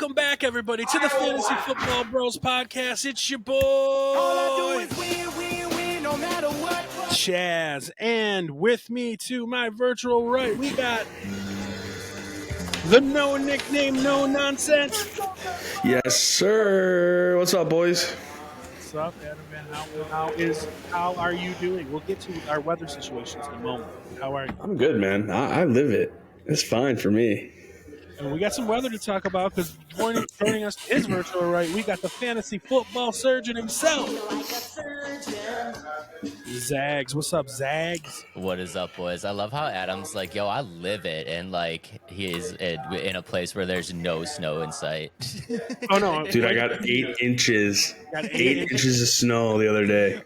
Welcome back, everybody, to the Fantasy Football Bros podcast. It's your boy, no matter what. Chaz, and with me to my virtual right, we got the no nickname, no nonsense. Yes, sir. What's up, boys? What's up, Adam? How are you doing? We'll get to our weather situations in a moment. How are you? I'm good, man. I live it. It's fine for me. And we got some weather to talk about because joining us is virtual right. We got the fantasy football surgeon himself, Zags. What's up, Zags? What is up, boys? I love how Adam's like, yo, I live it, and like he is in a place where there's no snow in sight. Oh no, dude! I got 8 inches. 8 inches of snow the other day.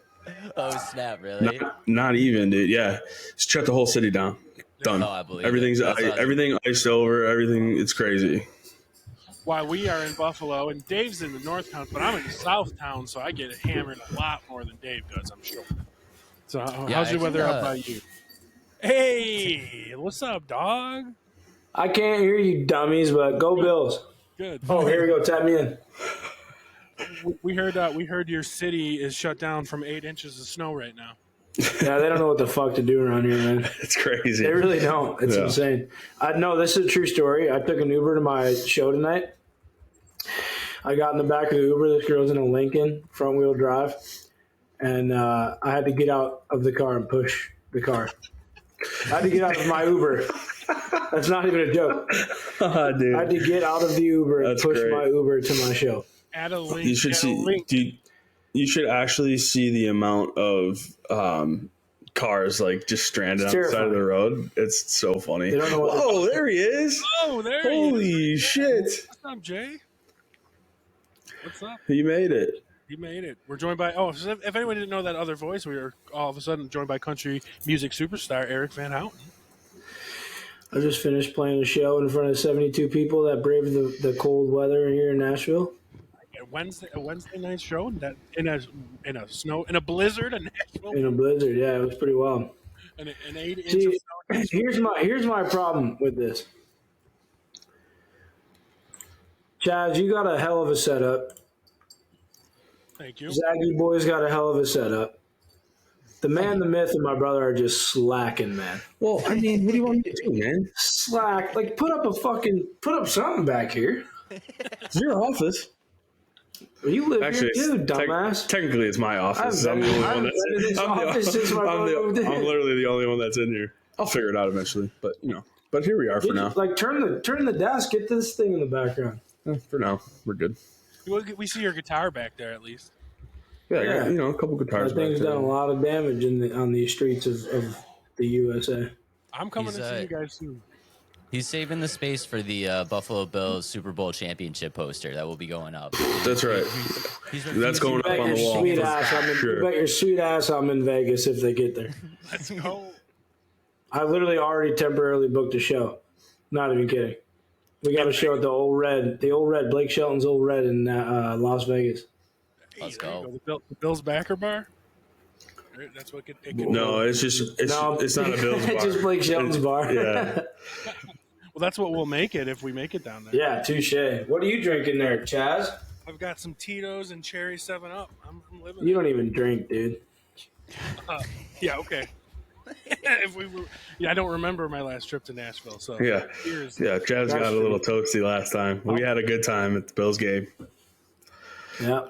Oh snap! Really? Not even, dude. Yeah, just shut the whole city down. Done. Oh, I believe everything's everything iced over. Everything. It's crazy. Why we are in Buffalo and Dave's in the North Town, but I'm in the South Town, so I get hammered a lot more than Dave does, I'm sure. So how's your weather up by you? Hey, what's up, dog? I can't hear you, dummies, but go Bills. Good. Oh, here we go. Tap me in. We heard your city is shut down from 8 inches of snow right now. Yeah, they don't know what the fuck to do around here, man. It's crazy. They really don't. It's insane. No, this is a true story. I took an Uber to my show tonight. I got in the back of the Uber. This girl's in a Lincoln, front-wheel drive. And I had to get out of the car and push the car. I had to get out of my Uber. That's not even a joke. Oh, dude. I had to get out of the Uber and push my Uber to my show. Add a link. You should see. You should actually see the amount of cars like just stranded on the side of the road. It's so funny. Whoa, there he is. Oh, there Holy he is. shit. What's up, Jay? What's up? He made it. He made it. We're joined by, so if anyone didn't know that other voice, we are all of a sudden joined by country music superstar Eric Van Houten. I just finished playing a show in front of 72 people that braved the cold weather here in Nashville. A Wednesday night show in a blizzard in Nashville. In a blizzard, yeah, it was pretty wild. An 8 inch of snow. Here's my problem with this. Chaz, you got a hell of a setup. Thank you. Zaggy boy's got a hell of a setup. The man, the myth, and my brother are just slacking, man. Well, I mean, what do you want me to do, man? Slack. Like, put up something back here. It's your office. You live here too, dumbass. Technically, it's my office. I'm the only one that's I'm literally the only one that's in here. I'll figure it out eventually, but But here we are for now. Like, turn the desk. Get this thing in the background. For now, we're good. We see your guitar back there at least. Yeah. A couple guitars. That thing's done a lot of damage on the streets of the USA. I'm coming to see you guys soon. He's saving the space for the Buffalo Bills Super Bowl championship poster that will be going up. That's right. That's going up on the wall. You bet your sweet ass I'm in Vegas if they get there. Let's go. I literally already temporarily booked a show. Not even kidding. We got a show at the Old Red, Blake Shelton's Old Red in Las Vegas. Let's go. The Bills backer bar? That's what it could No, it's not a Bills bar. It's just Blake Shelton's bar. Yeah. Well, that's what we'll make it if we make it down there. Yeah, touche. What are you drinking there, Chaz? I've got some Tito's and cherry 7-Up. I'm living. You don't even drink, dude. Yeah, okay. I don't remember my last trip to Nashville. So yeah. Chaz got a little toasty last time. We had a good time at the Bills game. Yeah.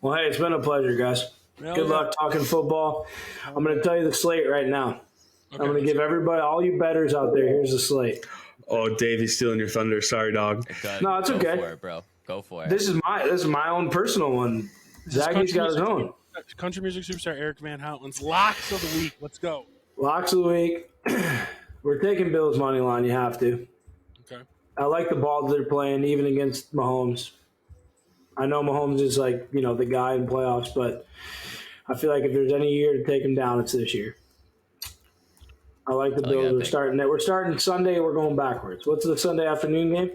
Well, hey, it's been a pleasure, guys. Good luck talking football. I'm going to tell you the slate right now. Okay, I'm going to give everybody, all you bettors out there, here's the slate. Oh, Dave, he's stealing your thunder. Sorry, dog. No, it's okay. Go for it, bro. Go for it. This is my own personal one. Zaggy's got his own. Country music superstar Eric Van Houten's locks of the week. Let's go. Locks of the week. We're taking Bills money line. You have to. Okay. I like the ball that they're playing, even against Mahomes. I know Mahomes is like, the guy in playoffs, but I feel like if there's any year to take him down, it's this year. I like the Bills. We're starting Sunday. We're going backwards. What's the Sunday afternoon game?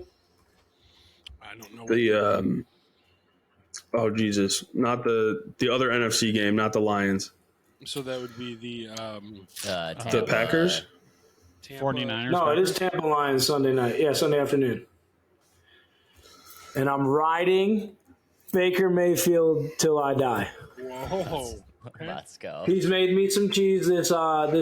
I don't know. Oh Jesus! Not the other NFC game, not the Lions. So that would be the Packers? 49ers. No, it is Tampa Lions Sunday night. Yeah, Sunday afternoon. and I'm riding Baker Mayfield till I die. Whoa. Okay. Let's go. He's made me some cheese this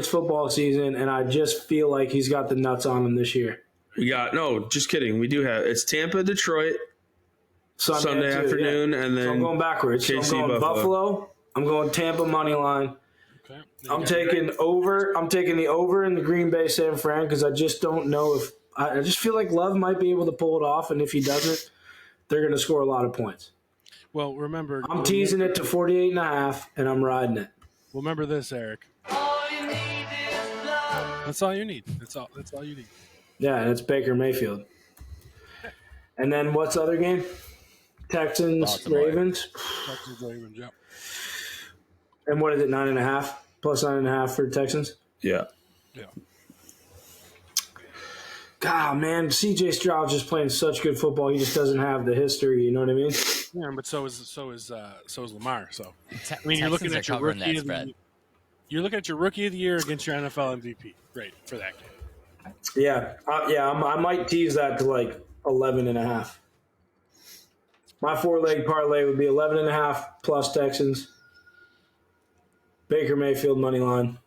football season, and I just feel like he's got the nuts on him this year. Just kidding. We do have it's Tampa, Detroit, Sunday afternoon, and then so I'm going backwards. KC, I'm going Buffalo. I'm going Tampa money line. Okay. I'm taking over. I'm taking the over in the Green Bay San Fran because I just don't know if I just feel like Love might be able to pull it off, and if he doesn't, they're going to score a lot of points. Well, remember, I'm teasing it to 48.5, and I'm riding it. Remember this, Eric. That's all you need. That's all you need. Yeah, and it's Baker Mayfield. And then what's the other game? Texans, Baltimore. Ravens. Texans, Ravens, yeah. And what is it, 9.5? Plus 9.5 for Texans? Yeah. God, man, C.J. Stroud's just playing such good football. He just doesn't have the history. You know what I mean? Yeah, but so is Lamar. So You're looking at your rookie of the you're looking at your rookie of the year against your NFL MVP. Great for that game. Yeah, I might tease that to like 11.5. My 4-leg parlay would be 11.5 plus Texans, Baker Mayfield money line,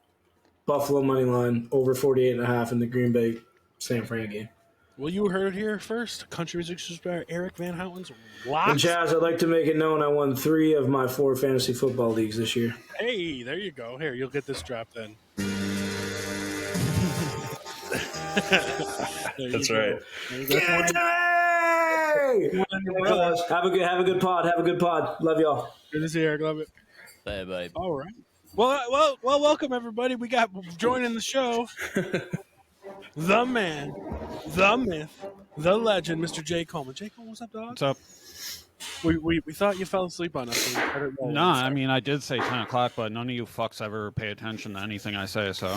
Buffalo money line over 48.5 in the Green Bay San Fran game. Well, you heard it here first. Country music superstar Eric Van Houten's And locks. Chaz, I'd like to make it known I won 3 of my 4 fantasy football leagues this year. Hey, there you go. Here, you'll get this drop then. That's right. Have a good pod. Have a good pod. Love y'all. Good to see you, Eric. Love it. Bye, bye. All right. Well, welcome everybody. We got joining the show, the man, the myth, the legend, Mr. Jay Coleman. Jay Coleman, what's up, dog? What's up? We thought you fell asleep on us. No, I mean I did say 10 o'clock, but none of you fucks ever pay attention to anything I say. So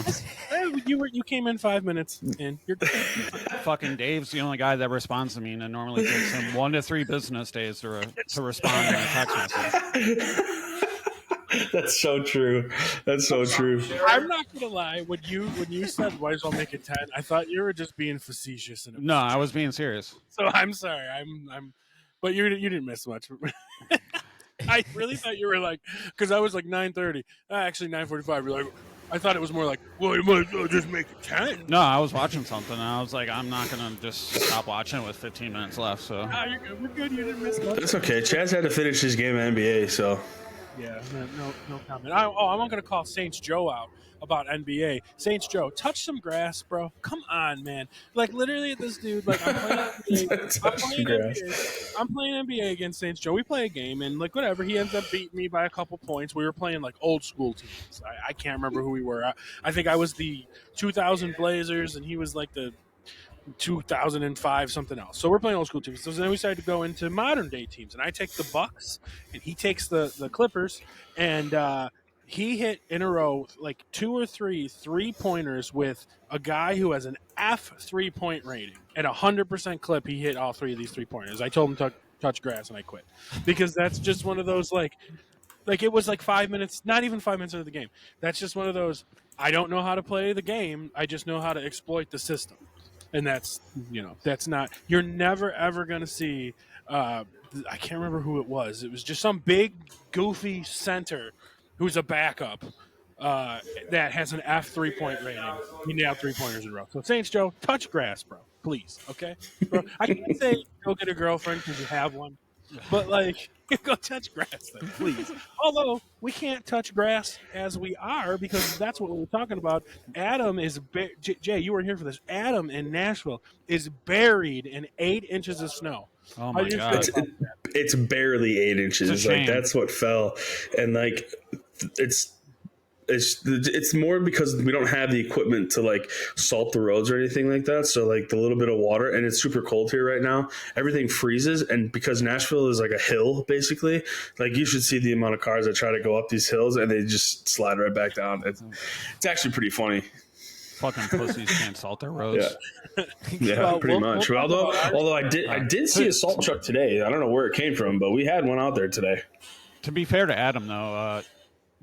you came in 5 minutes in. You're fucking Dave's the only guy that responds to me, and it normally takes him 1 to 3 business days to respond to my text message. That's so true. That's so true. I'm not gonna lie. When you said might as well make it 10, I thought you were just being facetious. No, I was being serious. So I'm sorry. But you didn't miss much. I really thought you were like, because I was like 9:30. Actually 9:45. You're like, I thought it was more like, well, you might as well just make it 10. No, I was watching something, and I was like, I'm not gonna just stop watching with 15 minutes left. So You're good. We're good. You didn't miss much. That's okay. Chaz had to finish his game of NBA, so. Yeah, no comment. I'm going to call Saints Joe out about NBA. Saints Joe, touch some grass, bro. Come on, man. Like, literally, this dude, like, I'm playing NBA against Saints Joe. We play a game, and, like, whatever. He ends up beating me by a couple points. We were playing, like, old school teams. I can't remember who we were. I think I was the 2000 Blazers, and he was, like, the 2005 something else. So we're playing old school teams. So then we decided to go into modern day teams, and I take the Bucks and he takes the Clippers, and he hit in a row like 2 or 3 3-pointers with a guy who has an F 3-point rating. At 100% clip, he hit all 3 of these 3-pointers. I told him to touch grass, and I quit because that's just one of those like it was like 5 minutes, not even 5 minutes into the game. That's just one of those, I don't know how to play the game. I just know how to exploit the system. And that's not, you're never, ever going to see, I can't remember who it was. It was just some big, goofy center who's a backup that has an F 3-point rating. He nailed 3-pointers in a row. So, Saints Joe, touch grass, bro. Please, okay? Bro, I can't say go get a girlfriend because you have one. But, like, go touch grass then, please. Although, we can't touch grass as we are because that's what we're talking about. Adam is Jay, you were here for this. Adam in Nashville is buried in 8 inches of snow. Oh, my God. It's barely 8 inches. Like, that's what fell. And, like, it's more because we don't have the equipment to like salt the roads or anything like that. So like the little bit of water, and it's super cold here right now, everything freezes. And because Nashville is like a hill, basically, like you should see the amount of cars that try to go up these hills and they just slide right back down. It's actually pretty funny. Fucking pussies can't salt their roads. Yeah, pretty much. Although I did see a salt truck today. I don't know where it came from, but we had one out there today. To be fair to Adam, though,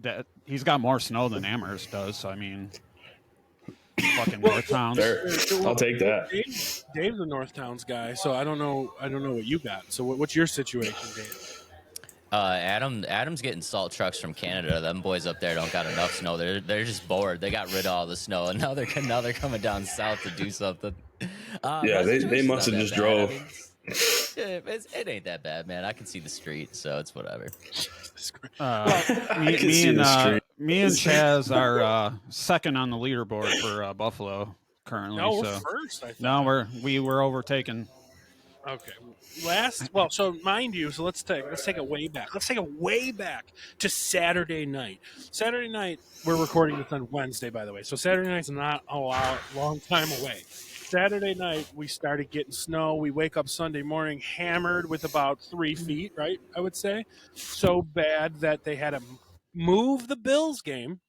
that he's got more snow than Amherst does. So I mean, fucking North Towns. I'll take that. Dave's a North Towns guy, so I don't know what you got. So what's your situation, Dave? Adam's getting salt trucks from Canada. Them boys up there don't got enough snow. They're just bored. They got rid of all the snow, and now they're coming down south to do something. Yeah, they must have just drove. I mean, it ain't that bad, man. I can see the street, so it's whatever. Me and Chaz are second on the leaderboard for Buffalo currently. No, we're so first. I thought. no, we were overtaken. Okay. So mind you, so let's take it way back. Let's take it way back to Saturday night. Saturday night, we're recording this on Wednesday, by the way. So Saturday night's not a long time away. Saturday night, we started getting snow. We wake up Sunday morning hammered with about 3 feet, right? I would say. So bad that they had to move the Bills game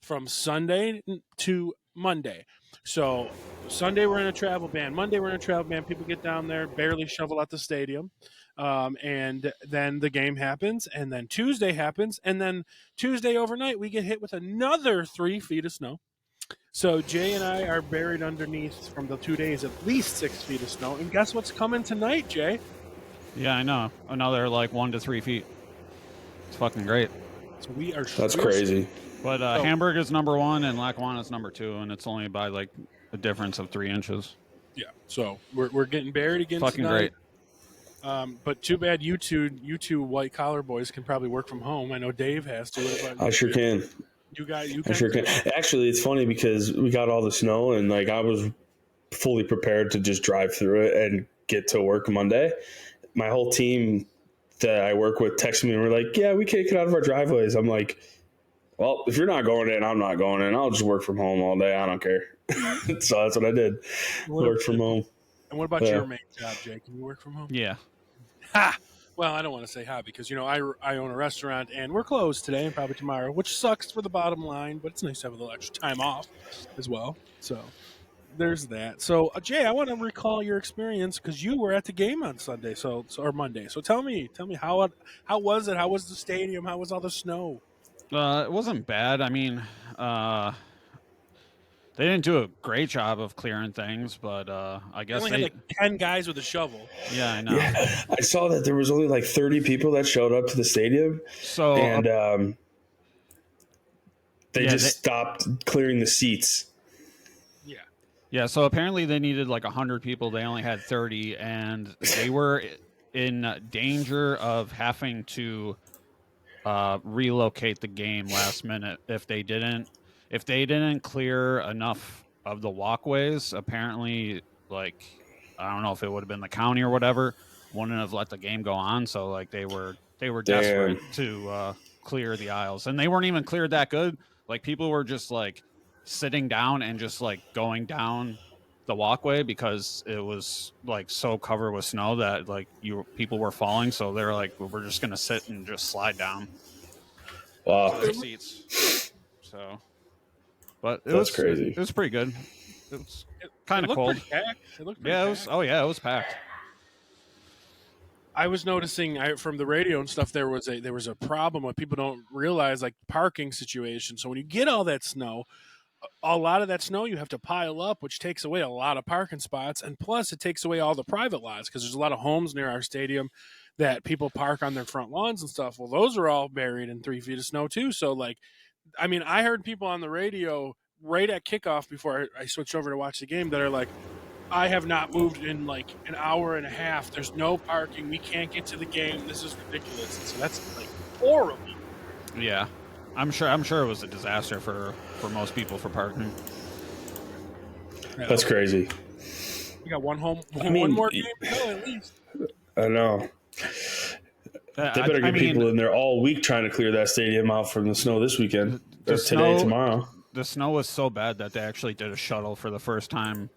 from Sunday to Monday. So Sunday we're in a travel ban. Monday we're in a travel ban. People get down there, barely shovel out the stadium. And then the game happens. And then Tuesday happens. And then Tuesday overnight, we get hit with another 3 feet of snow. So Jay and I are buried underneath from the 2 days at least 6 feet of snow. And guess what's coming tonight, Jay? Yeah, I know. Another like 1 to 3 feet. It's fucking great. So That's crazy. But Hamburg is number 1 and Lackawanna is number 2, and it's only by like a difference of 3 inches. Yeah, so we're getting buried again fucking tonight. Great. But too bad you two white collar boys can probably work from home. I know Dave has to. I sure can. I sure can. Actually, it's funny because we got all the snow and like I was fully prepared to just drive through it and get to work Monday. My whole team that I work with texted me and were like, "Yeah, we can't get out of our driveways." I'm like, "Well, if you're not going in, I'm not going in. I'll just work from home all day. I don't care." So that's what I did. Worked from home. And what about your main job, Jake? Can you work from home? Yeah. Ha! Well, I don't want to say ha because, I own a restaurant and we're closed today and probably tomorrow, which sucks for the bottom line, but it's nice to have a little extra time off as well. So there's that. So, Jay, I want to recall your experience because you were at the game on Sunday or Monday. So tell me how was it? How was the stadium? How was all the snow? It wasn't bad. I mean, they didn't do a great job of clearing things, but I guess they only had like 10 guys with a shovel. Yeah, I know. Yeah, I saw that there was only like 30 people that showed up to the stadium. So and they stopped clearing the seats. Yeah. Yeah, so apparently they needed like 100 people. They only had 30, and they were in danger of having to relocate the game last minute if they didn't clear enough of the walkways. Apparently, like, I don't know if it would have been the county or whatever, wouldn't have let the game go on. So like they were desperate to clear the aisles, and they weren't even cleared that good. Like people were just like sitting down and just like going down the walkway because it was like so covered with snow that like people were falling. So they're like, we're just gonna sit and just slide down. Wow. Their seats. So. But that's crazy. It was pretty good. It was kind of cold. It looked pretty packed. It was packed. I was noticing from the radio and stuff there was a problem. What people don't realize, like parking situation. So when you get all that snow, a lot of that snow you have to pile up, which takes away a lot of parking spots, and plus it takes away all the private lots because there's a lot of homes near our stadium that people park on their front lawns and stuff. Well, those are all buried in 3 feet of snow too. So like. I mean, I heard people on the radio right at kickoff before I switched over to watch the game that are like, I have not moved in like an hour and a half. There's no parking. We can't get to the game. This is ridiculous. And so that's like horrible. Yeah. I'm sure it was a disaster for most people for parking. That's crazy. We got one more game to go at least. I know. They better get people in there all week trying to clear that stadium out from the snow this weekend. Or today, tomorrow. The snow was so bad that they actually did a shuttle for the first time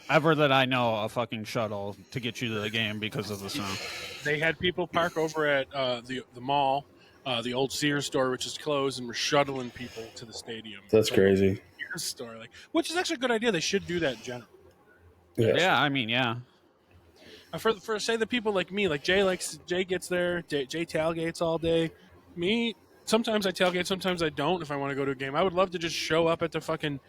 ever that I know, a fucking shuttle to get you to the game because of the snow. They had people park over at the mall, the old Sears store, which is closed, and we're shuttling people to the stadium. That's crazy. Sears store, which is actually a good idea. They should do that in general. Yeah, I mean, yeah. For say the people like me, like Jay gets there, Jay tailgates all day. Me, sometimes I tailgate, sometimes I don't if I want to go to a game. I would love to just show up at the fucking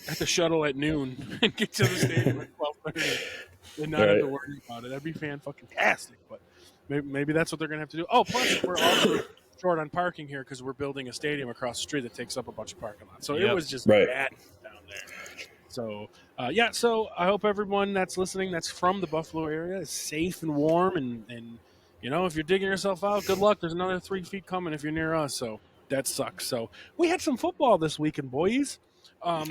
at the shuttle at noon and get to the stadium at 12:30 and not have to worry about it. That'd be fan-fucking-tastic, but maybe that's what they're going to have to do. Oh, plus we're also short on parking here because we're building a stadium across the street that takes up a bunch of parking lots. So it was just bad down there. So, so I hope everyone that's listening that's from the Buffalo area is safe and warm. And if you're digging yourself out, good luck. There's another 3 feet coming if you're near us. So that sucks. So we had some football this weekend, boys.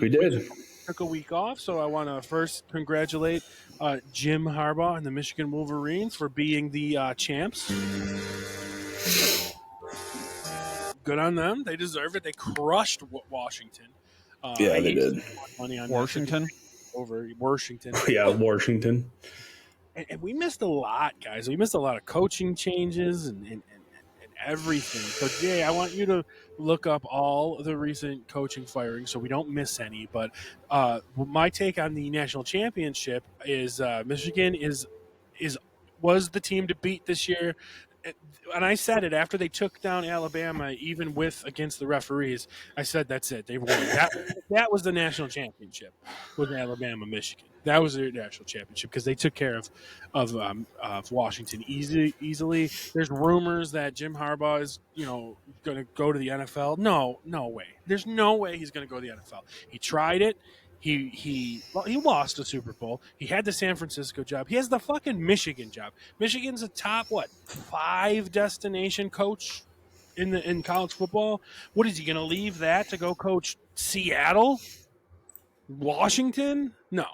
We did. We took a week off, so I want to first congratulate Jim Harbaugh and the Michigan Wolverines for being the champs. Good on them. They deserve it. They crushed Washington. They did. Money on Washington? Over Washington. Yeah, Washington. And we missed a lot, guys. We missed a lot of coaching changes and everything. So, Jay, I want you to look up all the recent coaching firings so we don't miss any. But my take on the national championship is Michigan was the team to beat this year. And I said it after they took down Alabama, even against the referees. I said that's it. They won. That was the national championship with Alabama, Michigan. That was their national championship because they took care of Washington easily. There's rumors that Jim Harbaugh is going to go to the NFL. No way. There's no way he's going to go to the NFL. He tried it. He lost the Super Bowl. He had the San Francisco job. He has the fucking Michigan job. Michigan's a top 5 destination coach in college football. What is he going to leave that to go coach Seattle, Washington? No,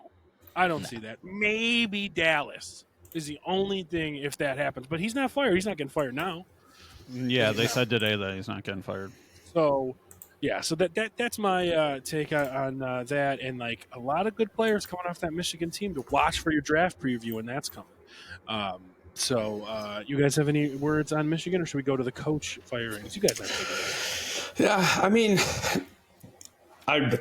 I don't see that. Maybe Dallas is the only thing if that happens. But he's not fired. He's not getting fired now. Yeah, they said today that he's not getting fired. So. Yeah, so that's my take on that, and a lot of good players coming off that Michigan team to watch for your draft preview, and that's coming. So you guys have any words on Michigan, or should we go to the coach firings? You guys have taken it. Yeah, I mean,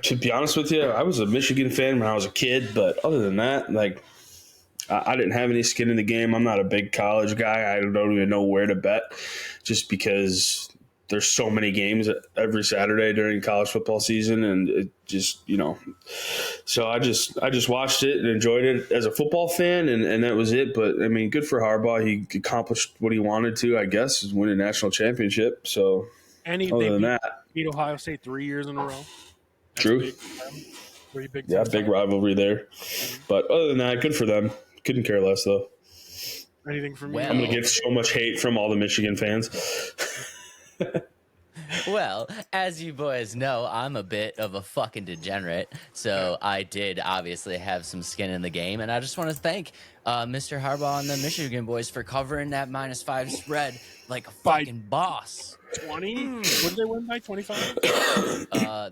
to be honest with you, I was a Michigan fan when I was a kid, but other than that, I didn't have any skin in the game. I'm not a big college guy. I don't even know where to bet, just because there's so many games every Saturday during college football season, and it just, so I just watched it and enjoyed it as a football fan, and that was it. But I mean, good for Harbaugh. He accomplished what he wanted to, I guess, is win a national championship. So they beat Ohio State 3 years in a row. That's true. Pretty big. Yeah, big rivalry there. But other than that, good for them. Couldn't care less though. Anything from me? Well, I'm gonna get so much hate from all the Michigan fans. Well, as you boys know, I'm a bit of a fucking degenerate, so I did obviously have some skin in the game, and I just want to thank Mr. Harbaugh and the Michigan boys for covering that -5 spread like a fucking boss. 20? What did they win by? 25?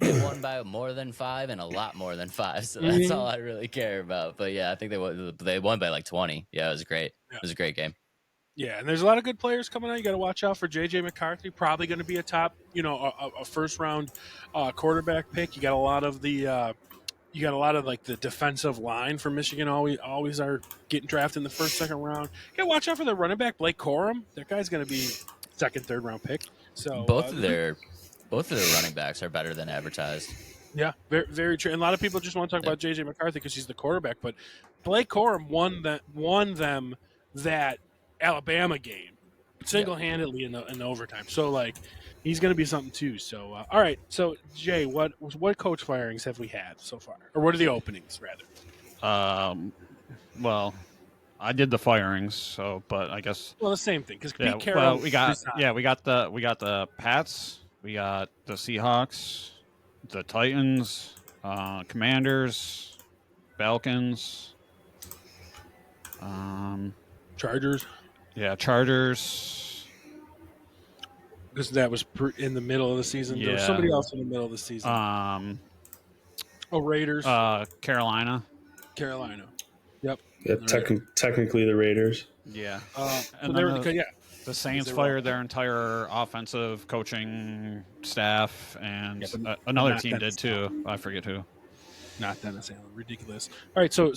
They won by more than 5 and a lot more than 5, so that's all I really care about. But yeah, I think they won by 20. Yeah, it was great. Yeah. It was a great game. Yeah, and there's a lot of good players coming out. You got to watch out for J.J. McCarthy. Probably going to be a top, a first round quarterback pick. You got a lot of the defensive line for Michigan. Always are getting drafted in the first, second round. You got to watch out for the running back Blake Corum. That guy's going to be second, third round pick. So both of their running backs are better than advertised. Yeah, very, very true. And a lot of people just want to talk about J.J. McCarthy because he's the quarterback, but Blake Corum won them that Alabama game single-handedly in the overtime. So he's going to be something too. So all right. So Jay, what coach firings have we had so far, or what are the openings rather? Well, I did the firings, but I guess the same thing because Pete Carroll. Well, we got the Pats, we got the Seahawks, the Titans, Commanders, Falcons, Chargers. Yeah, Chargers. Because that was in the middle of the season. Yeah. There was somebody else in the middle of the season. Raiders. Carolina. Yep. Yeah, technically the Raiders. Yeah. And the Saints fired their entire offensive coaching staff, and another team did too. I forget who. Not Dennis Allen. Ridiculous. All right, so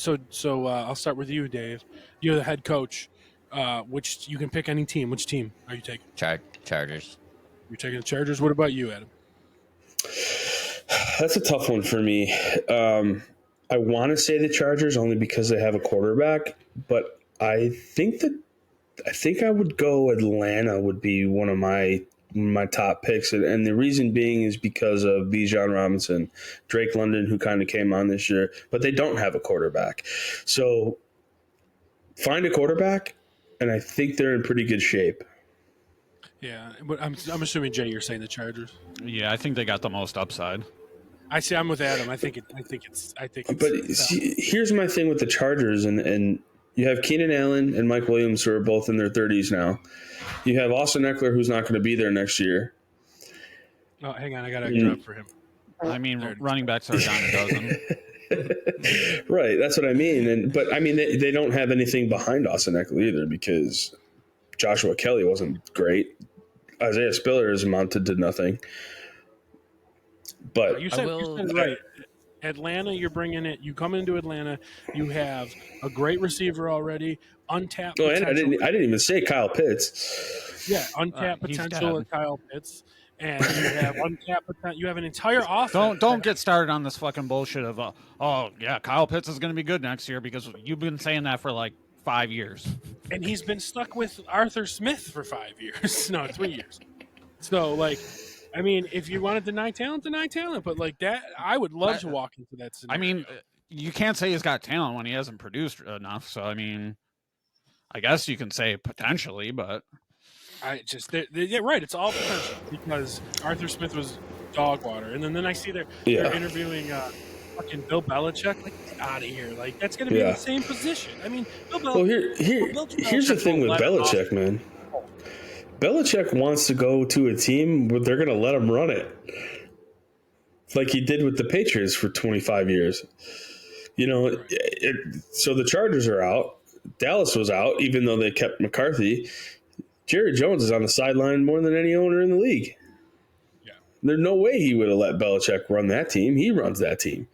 I'll start with you, Dave. You're the head coach. Which you can pick any team. Which team are you taking? Chargers. You're taking the Chargers. What about you, Adam? That's a tough one for me. I want to say the Chargers only because they have a quarterback, but I think I would go Atlanta would be one of my top picks, and the reason being is because of Bijan Robinson, Drake London, who kind of came on this year, but they don't have a quarterback. So find a quarterback, and I think they're in pretty good shape. Yeah, but I'm assuming, Jay, you're saying the Chargers. Yeah, I think they got the most upside. I'm with Adam. I think it's. But see, here's my thing with the Chargers, and you have Keenan Allen and Mike Williams, who are both in their 30s now. You have Austin Eckler, who's not going to be there next year. Oh, hang on, I got to drop for him. I mean, running backs are down a dozen. Right, that's what I mean. But I mean, they don't have anything behind Austin Eckler either, because Joshua Kelly wasn't great. Isaiah Spiller has amounted to nothing. But you said right. Atlanta, you're bringing it. You come into Atlanta, you have a great receiver already, untapped. Oh, and I didn't even say Kyle Pitts. Yeah, untapped potential of Kyle Pitts, and you have untapped potential. You have an entire offense. Don't get started on this fucking bullshit of Kyle Pitts is going to be good next year, because you've been saying that for like 5 years, and he's been stuck with Arthur Smith for 5 years. No, 3 years. So like. I mean, if you want to deny talent, but like that, I would love to walk into that scenario. I mean, you can't say he's got talent when he hasn't produced enough. So, I mean, I guess you can say potentially, but yeah, right. It's all potential, because Arthur Smith was dog water, and then I see they're interviewing fucking Bill Belichick. Like, get out of here! Like, that's going to be in the same position. I mean, Bill Belichick. Well, here's the thing with Belichick, man. Belichick wants to go to a team where they're going to let him run it, like he did with the Patriots for 25 years. You know, so the Chargers are out. Dallas was out, even though they kept McCarthy. Jerry Jones is on the sideline more than any owner in the league. Yeah, there's no way he would have let Belichick run that team. He runs that team.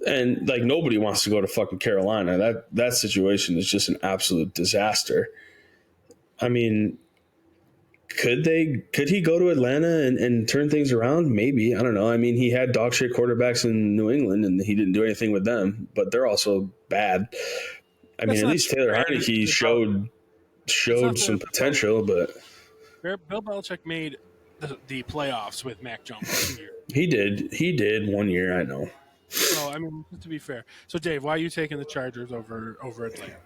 And, like, nobody wants to go to fucking Carolina. That situation is just an absolute disaster. I mean, could he go to Atlanta and turn things around? Maybe. I don't know. I mean, he had dog shit quarterbacks in New England, and he didn't do anything with them, but they're also bad. I mean, at least Taylor Heineke showed some potential, but Bill Belichick made the playoffs with Mac Jones. He did 1 year, I know. So, I mean, to be fair. So, Dave, why are you taking the Chargers over Atlanta?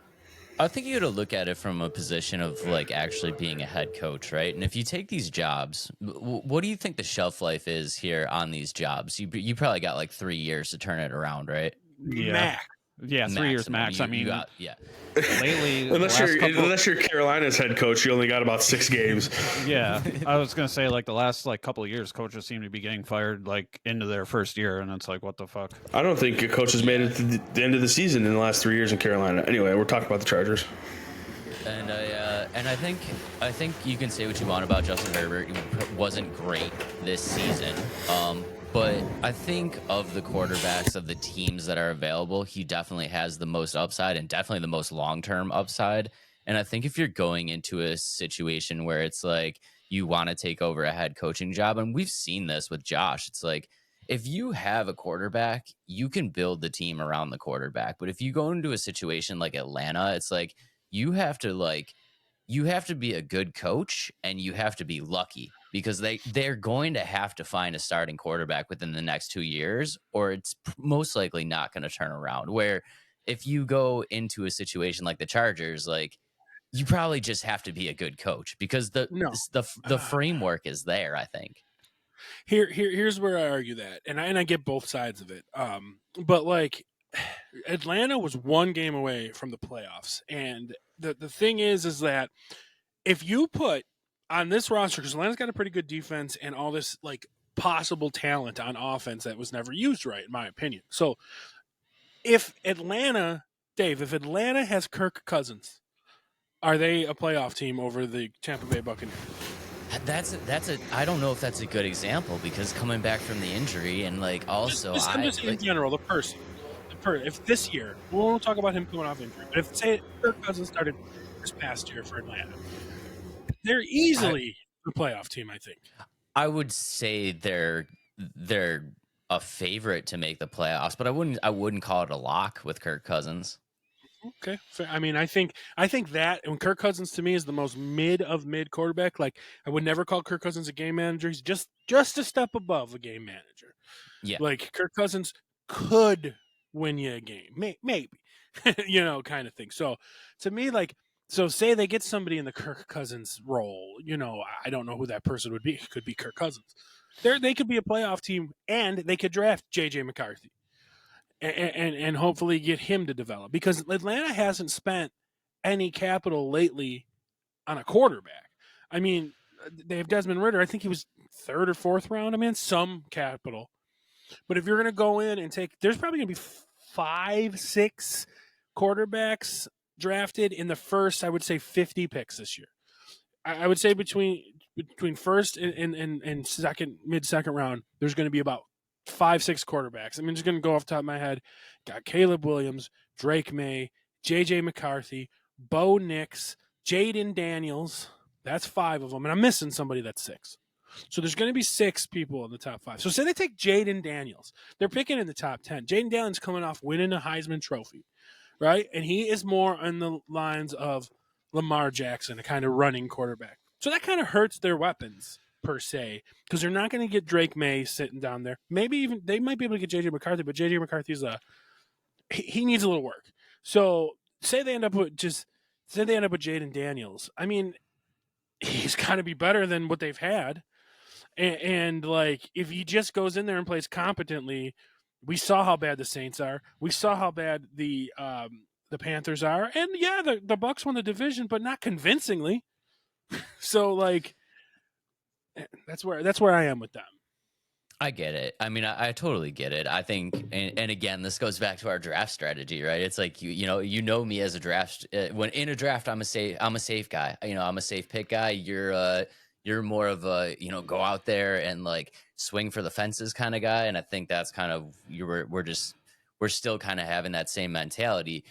I think you got to look at it from a position of like actually being a head coach, right? And if you take these jobs, what do you think the shelf life is here on these jobs? You probably got like 3 years to turn it around, right? Yeah. Max. Yeah, 3 years max. I mean, lately, unless you're Carolina's head coach, you only got about 6 games. Yeah, I was gonna say, like, the last couple of years, coaches seem to be getting fired like into their first year, and it's like, what the fuck? I don't think a coach has made it to the end of the season in the last 3 years in Carolina. Anyway, we're talking about the Chargers. And I think you can say what you want about Justin Herbert. He wasn't great this season. But I think of the quarterbacks of the teams that are available, he definitely has the most upside and definitely the most long-term upside. And I think if you're going into a situation where it's like you want to take over a head coaching job, and we've seen this with Josh, it's like if you have a quarterback, you can build the team around the quarterback. But if you go into a situation like Atlanta, it's like you have to be a good coach and you have to be lucky, because they're going to have to find a starting quarterback within the next 2 years, or it's most likely not going to turn around. Where if you go into a situation like the Chargers, like you probably just have to be a good coach, because the framework is there, I think. Here's where I argue that, and I get both sides of it. But like Atlanta was 1 game away from the playoffs, and the thing is that if you put on this roster, because Atlanta's got a pretty good defense and all this like possible talent on offense that was never used right, in my opinion. So if Atlanta has Kirk Cousins, are they a playoff team over the Tampa Bay Buccaneers? I don't know if that's a good example, because coming back from the injury and like also I'm just in general, the person. If this year, we won't talk about him coming off injury, but if say Kirk Cousins started this past year for Atlanta, they're easily a playoff team, I think. I would say they're they're a favorite to make the playoffs, but I wouldn't call it a lock with Kirk Cousins. Okay, I mean, I think that when Kirk Cousins to me is the most mid quarterback. Like, I would never call Kirk Cousins a game manager. He's just a step above a game manager. Yeah, like Kirk Cousins could win you a game, maybe, kind of thing. So to me, like, so say they get somebody in the Kirk Cousins role. I don't know who that person would be. It could be Kirk Cousins. They could be a playoff team, and they could draft J.J. McCarthy. And hopefully get him to develop, because Atlanta hasn't spent any capital lately on a quarterback. I mean, they have Desmond Ridder. I think he was 3rd or 4th round. I mean, some capital. But if you're going to go in and there's probably going to be 5, 6 quarterbacks drafted in the first, I would say, 50 picks this year. I would say between first and second, mid-second round, there's going to be about 5, 6 quarterbacks. I mean, just going to go off the top of my head. Got Caleb Williams, Drake May, J.J. McCarthy, Bo Nix, Jaden Daniels. That's 5 of them. And I'm missing somebody that's 6. So there's going to be 6 people in the top 5. So say they take Jaden Daniels. They're picking in the top 10. Jaden Daniels coming off winning a Heisman Trophy, right? And he is more on the lines of Lamar Jackson, a kind of running quarterback. So that kind of hurts their weapons, per se, because they're not going to get Drake May sitting down there. Maybe even they might be able to get J.J. McCarthy, but J.J. McCarthy's he needs a little work. So say they end up with Jaden Daniels. I mean, he's got to be better than what they've had. And like, if he just goes in there and plays competently, we saw how bad the Saints are. We saw how bad the Panthers are. And yeah, the Bucs won the division, but not convincingly. So like, that's where I am with them. I get it. I mean, I totally get it. I think, and again, this goes back to our draft strategy, right? It's like you know me as a draft. When in a draft, I'm a safe guy. I'm a safe pick guy. You're more of a go out there and like swing for the fences kind of guy. And I think that's kind of we're still kind of having that same mentality.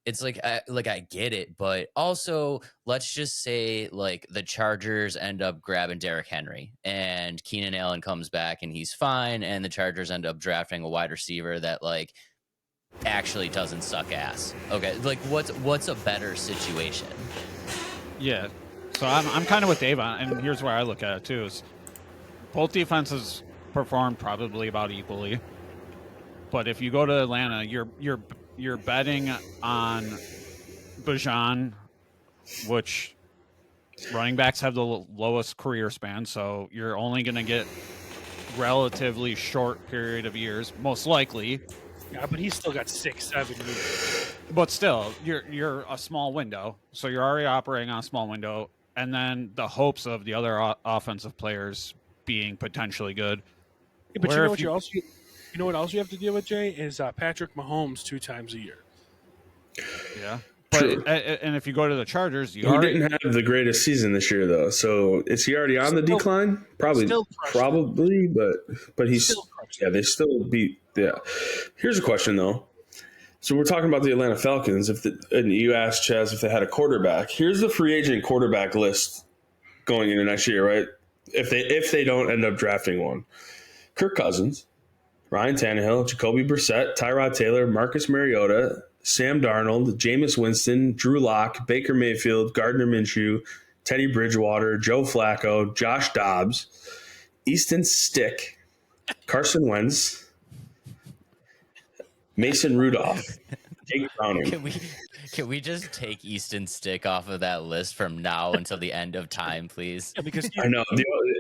It's like I get it, but also let's just say like the Chargers end up grabbing Derrick Henry and Keenan Allen comes back and he's fine, and the Chargers end up drafting a wide receiver that like actually doesn't suck ass. Okay, like what's a better situation? Yeah, so I'm kind of with Dave on, and here's where I look at it too: is both defenses performed probably about equally, but if you go to Atlanta, you're betting on Bijan, which running backs have the lowest career span, so you're only going to get relatively short period of years, most likely. Yeah, but he's still got 6, 7 years. But still, you're a small window, so you're already operating on a small window, and then the hopes of the other offensive players being potentially good. Yeah, but you know what else you have to deal with, Jay, is Patrick Mahomes 2 times a year. Yeah. But and if you go to the Chargers, he didn't have the greatest season this year, though. So is he already on the decline? Probably, but he's they still beat. Yeah. Here's a question though. So we're talking about the Atlanta Falcons. And you asked Chaz if they had a quarterback. Here's the free agent quarterback list going into next year, right? If they don't end up drafting one, Kirk Cousins, Ryan Tannehill, Jacoby Brissett, Tyrod Taylor, Marcus Mariota, Sam Darnold, Jameis Winston, Drew Lock, Baker Mayfield, Gardner Minshew, Teddy Bridgewater, Joe Flacco, Josh Dobbs, Easton Stick, Carson Wentz, Mason Rudolph, Jake Browning. Can we just take Easton Stick off of that list from now until the end of time, please? Yeah, because I know.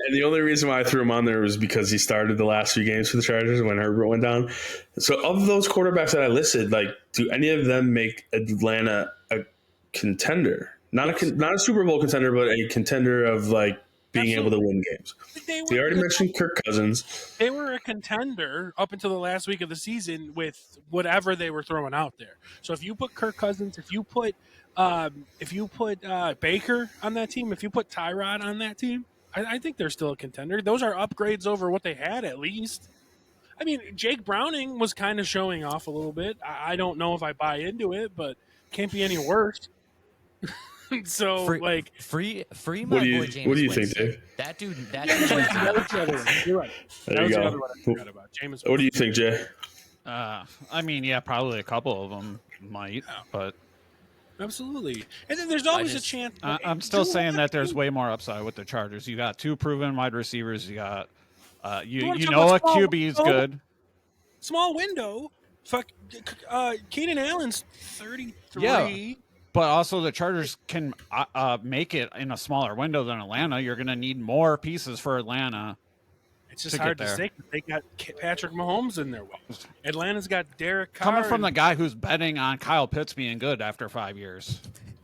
The only reason why I threw him on there was because he started the last few games for the Chargers when Herbert went down. So of those quarterbacks that I listed, like, do any of them make Atlanta a contender? Not a Super Bowl contender, but a contender of like being able to win games. We already mentioned Kirk Cousins. They were a contender up until the last week of the season with whatever they were throwing out there. So if you put Kirk Cousins, if you put Baker on that team, if you put Tyrod on that team, I think they're still a contender. Those are upgrades over what they had at least. I mean, Jake Browning was kind of showing off a little bit. I don't know if I buy into it, but can't be any worse. So free my What do boy you James think, Winston. Dave? That dude that was the other one. You're right. There That you was the go. other one I forgot about. James What do you think, Jay? I mean, yeah, probably a couple of them might, but absolutely. And then there's always a chance. I'm still saying that there's way more upside with the Chargers. You got 2 proven wide receivers. You got you know a QB is good. Small window. Fuck. Keenan Allen's 33. Yeah. But also the Chargers can make it in a smaller window than Atlanta. You're going to need more pieces for Atlanta. It's just hard to say. They got Patrick Mahomes in there. Atlanta's got Derek Carr. Coming from the guy who's betting on Kyle Pitts being good after 5 years,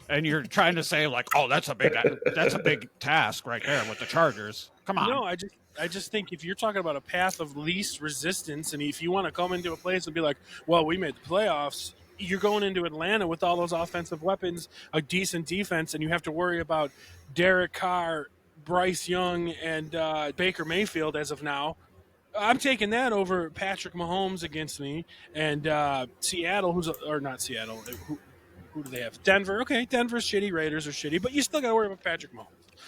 and you're trying to say like, oh, that's a big task right there with the Chargers. Come on. No, I just think if you're talking about a path of least resistance, and if you want to come into a place and be like, well, we made the playoffs, you're going into Atlanta with all those offensive weapons, a decent defense, and you have to worry about Derek Carr, Bryce Young, and Baker Mayfield as of now. I'm taking that over Patrick Mahomes against me, and Seattle, not Seattle. Who do they have? Denver. Okay, Denver's shitty. Raiders are shitty, but you still got to worry about Patrick Mahomes.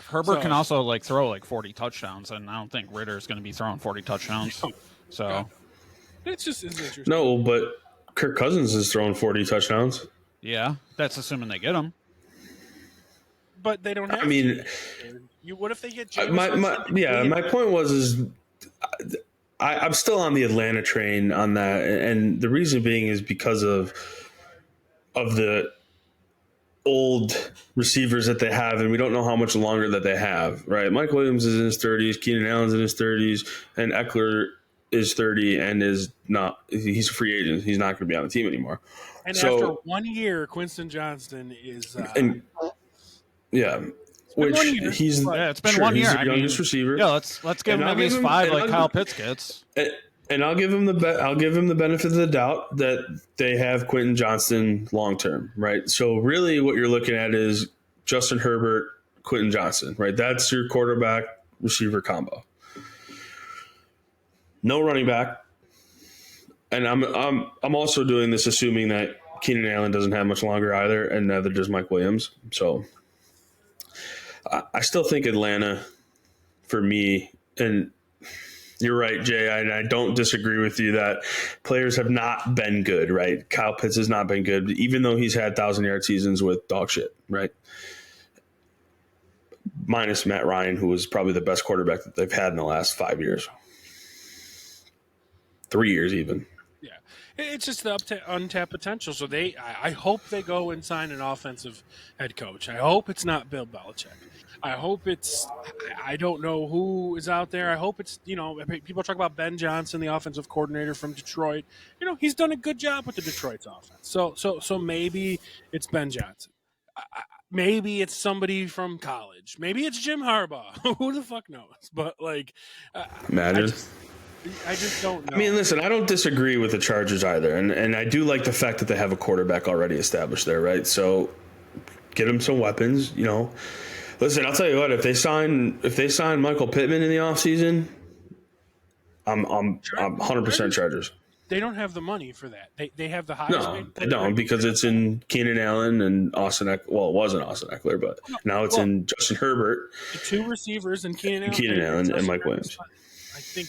Herbert can also throw 40 touchdowns, and I don't think Ritter's going to be throwing 40 touchdowns. So it's interesting. No, but Kirk Cousins is throwing 40 touchdowns. Yeah, that's assuming they get him. But they don't have. I mean, what if they get James? My point was I'm still on the Atlanta train on that, and the reason being is because of the old receivers that they have, and we don't know how much longer that they have, right? Mike Williams is in his 30s, Keenan Allen's in his 30s, and Eckler is 30 and he's a free agent. He's not going to be on the team anymore. And after 1 year, Quinton Johnston is it's been 1 year. He's the youngest receiver. Yeah, let's give him at least 5 like Kyle Pitts gets. And I'll give him the benefit of the doubt that they have Quentin Johnston long term, right? So really, what you're looking at is Justin Herbert, Quentin Johnston, right? That's your quarterback receiver combo. No running back, and I'm also doing this assuming that Keenan Allen doesn't have much longer either, and neither does Mike Williams. So I still think Atlanta, for me, and you're right, Jay. I don't disagree with you that players have not been good, right? Kyle Pitts has not been good, even though he's had 1,000-yard seasons with dog shit, right? Minus Matt Ryan, who was probably the best quarterback that they've had in the last 5 years. 3 years even. Yeah. It's just the untapped potential. So I hope they go and sign an offensive head coach. I hope it's not Bill Belichick. I hope I don't know who is out there. I hope it's, people talk about Ben Johnson, the offensive coordinator from Detroit. He's done a good job with the Detroit's offense. So maybe it's Ben Johnson. Maybe it's somebody from college. Maybe it's Jim Harbaugh. Who the fuck knows? But imagine. I just don't know. I mean, listen, I don't disagree with the Chargers either. And I do like the fact that they have a quarterback already established there, right? So get them some weapons, Listen, I'll tell you what, if they sign Michael Pittman in the offseason, I'm 100% Chargers. They don't have the money for that. They have the highest. No, they don't, because it's in Keenan Allen and Austin Eckler. Well, it wasn't Austin Eckler, but now it's in Justin Herbert. The 2 receivers and Keenan Allen and Mike Williams. I think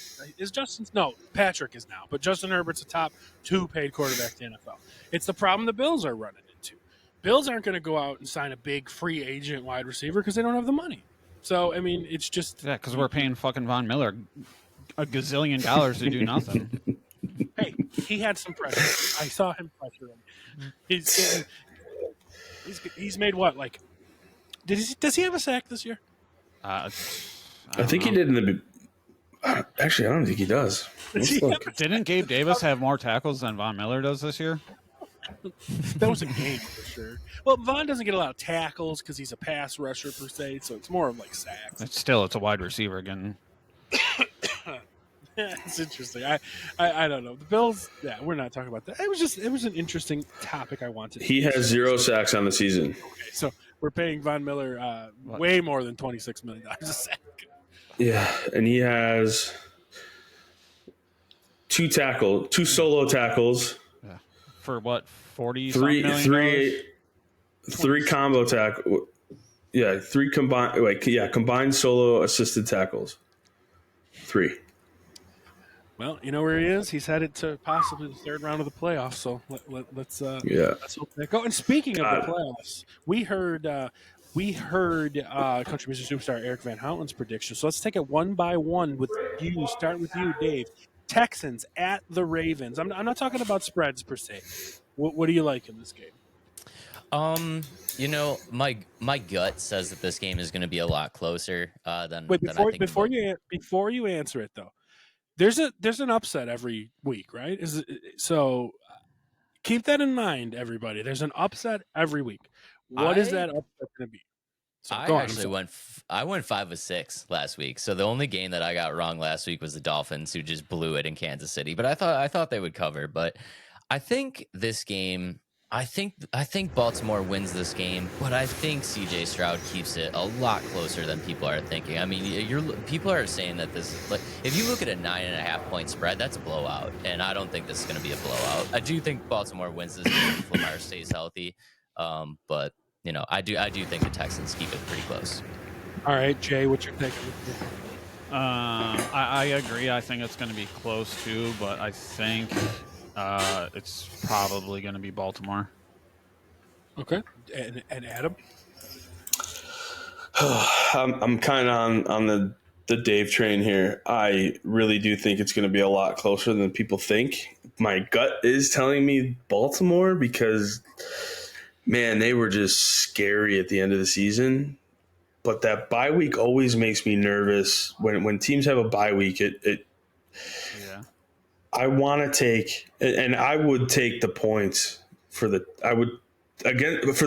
Patrick is now, but Justin Herbert's a top 2 paid quarterback in the NFL. It's the problem the Bills are running into. Bills aren't going to go out and sign a big free agent wide receiver because they don't have the money. So, I mean, it's just... Yeah, because we're paying fucking Von Miller a gazillion dollars to do nothing. Hey, he had some pressure. I saw him pressure him. He's made what? Does he have a sack this year? I think he did in the... Actually, I don't think he does. Didn't Gabe Davis have more tackles than Von Miller does this year? That was a game for sure. Well, Von doesn't get a lot of tackles because he's a pass rusher per se, so it's more of sacks. It's a wide receiver again. It's interesting. I don't know. The Bills, we're not talking about that. It was an interesting topic I wanted. He has 0 sacks on the season. Okay, so we're paying Von Miller way more than $26 million a sack. Yeah, and he has 2 solo tackles. For what, 40 three combo tackles. Yeah, 3 combined. Combined solo assisted tackles. 3. Well, you know where he is. He's headed to possibly the third round of the playoffs. So let's Yeah. let's hope that go. And speaking of the God. playoffs, we heard Country Music Superstar Eric Van Houten's prediction. So let's take it one by one with you. Start with you, Dave. Texans at the Ravens. I'm not talking about spreads per se. What do you like in this game? You know, my gut says that this game is going to be a lot closer than Wait, than I think. before you answer it though, there's an upset every week, right? So keep that in mind, everybody. There's an upset every week. What is that upset going to be? So I actually went 5 of 6 last week. So the only game that I got wrong last week was the Dolphins, who just blew it in Kansas City. But I thought they would cover. But I think this game, I think Baltimore wins this game. But I think CJ Stroud keeps it a lot closer than people are thinking. I mean, people are saying that this, like, if you look at a 9.5 point spread, that's a blowout. And I don't think this is going to be a blowout. I do think Baltimore wins this game if Lamar stays healthy. But you know, I do think the Texans keep it pretty close. All right, Jay, what's your pick? I agree. I think it's going to be close too, but I think it's probably going to be Baltimore. Okay, and Adam. I'm kind of on the Dave train here. I really do think it's going to be a lot closer than people think. My gut is telling me Baltimore because, man, they were just scary at the end of the season. But that bye week always makes me nervous. When teams have a bye week, I want to take, and I would take the points for the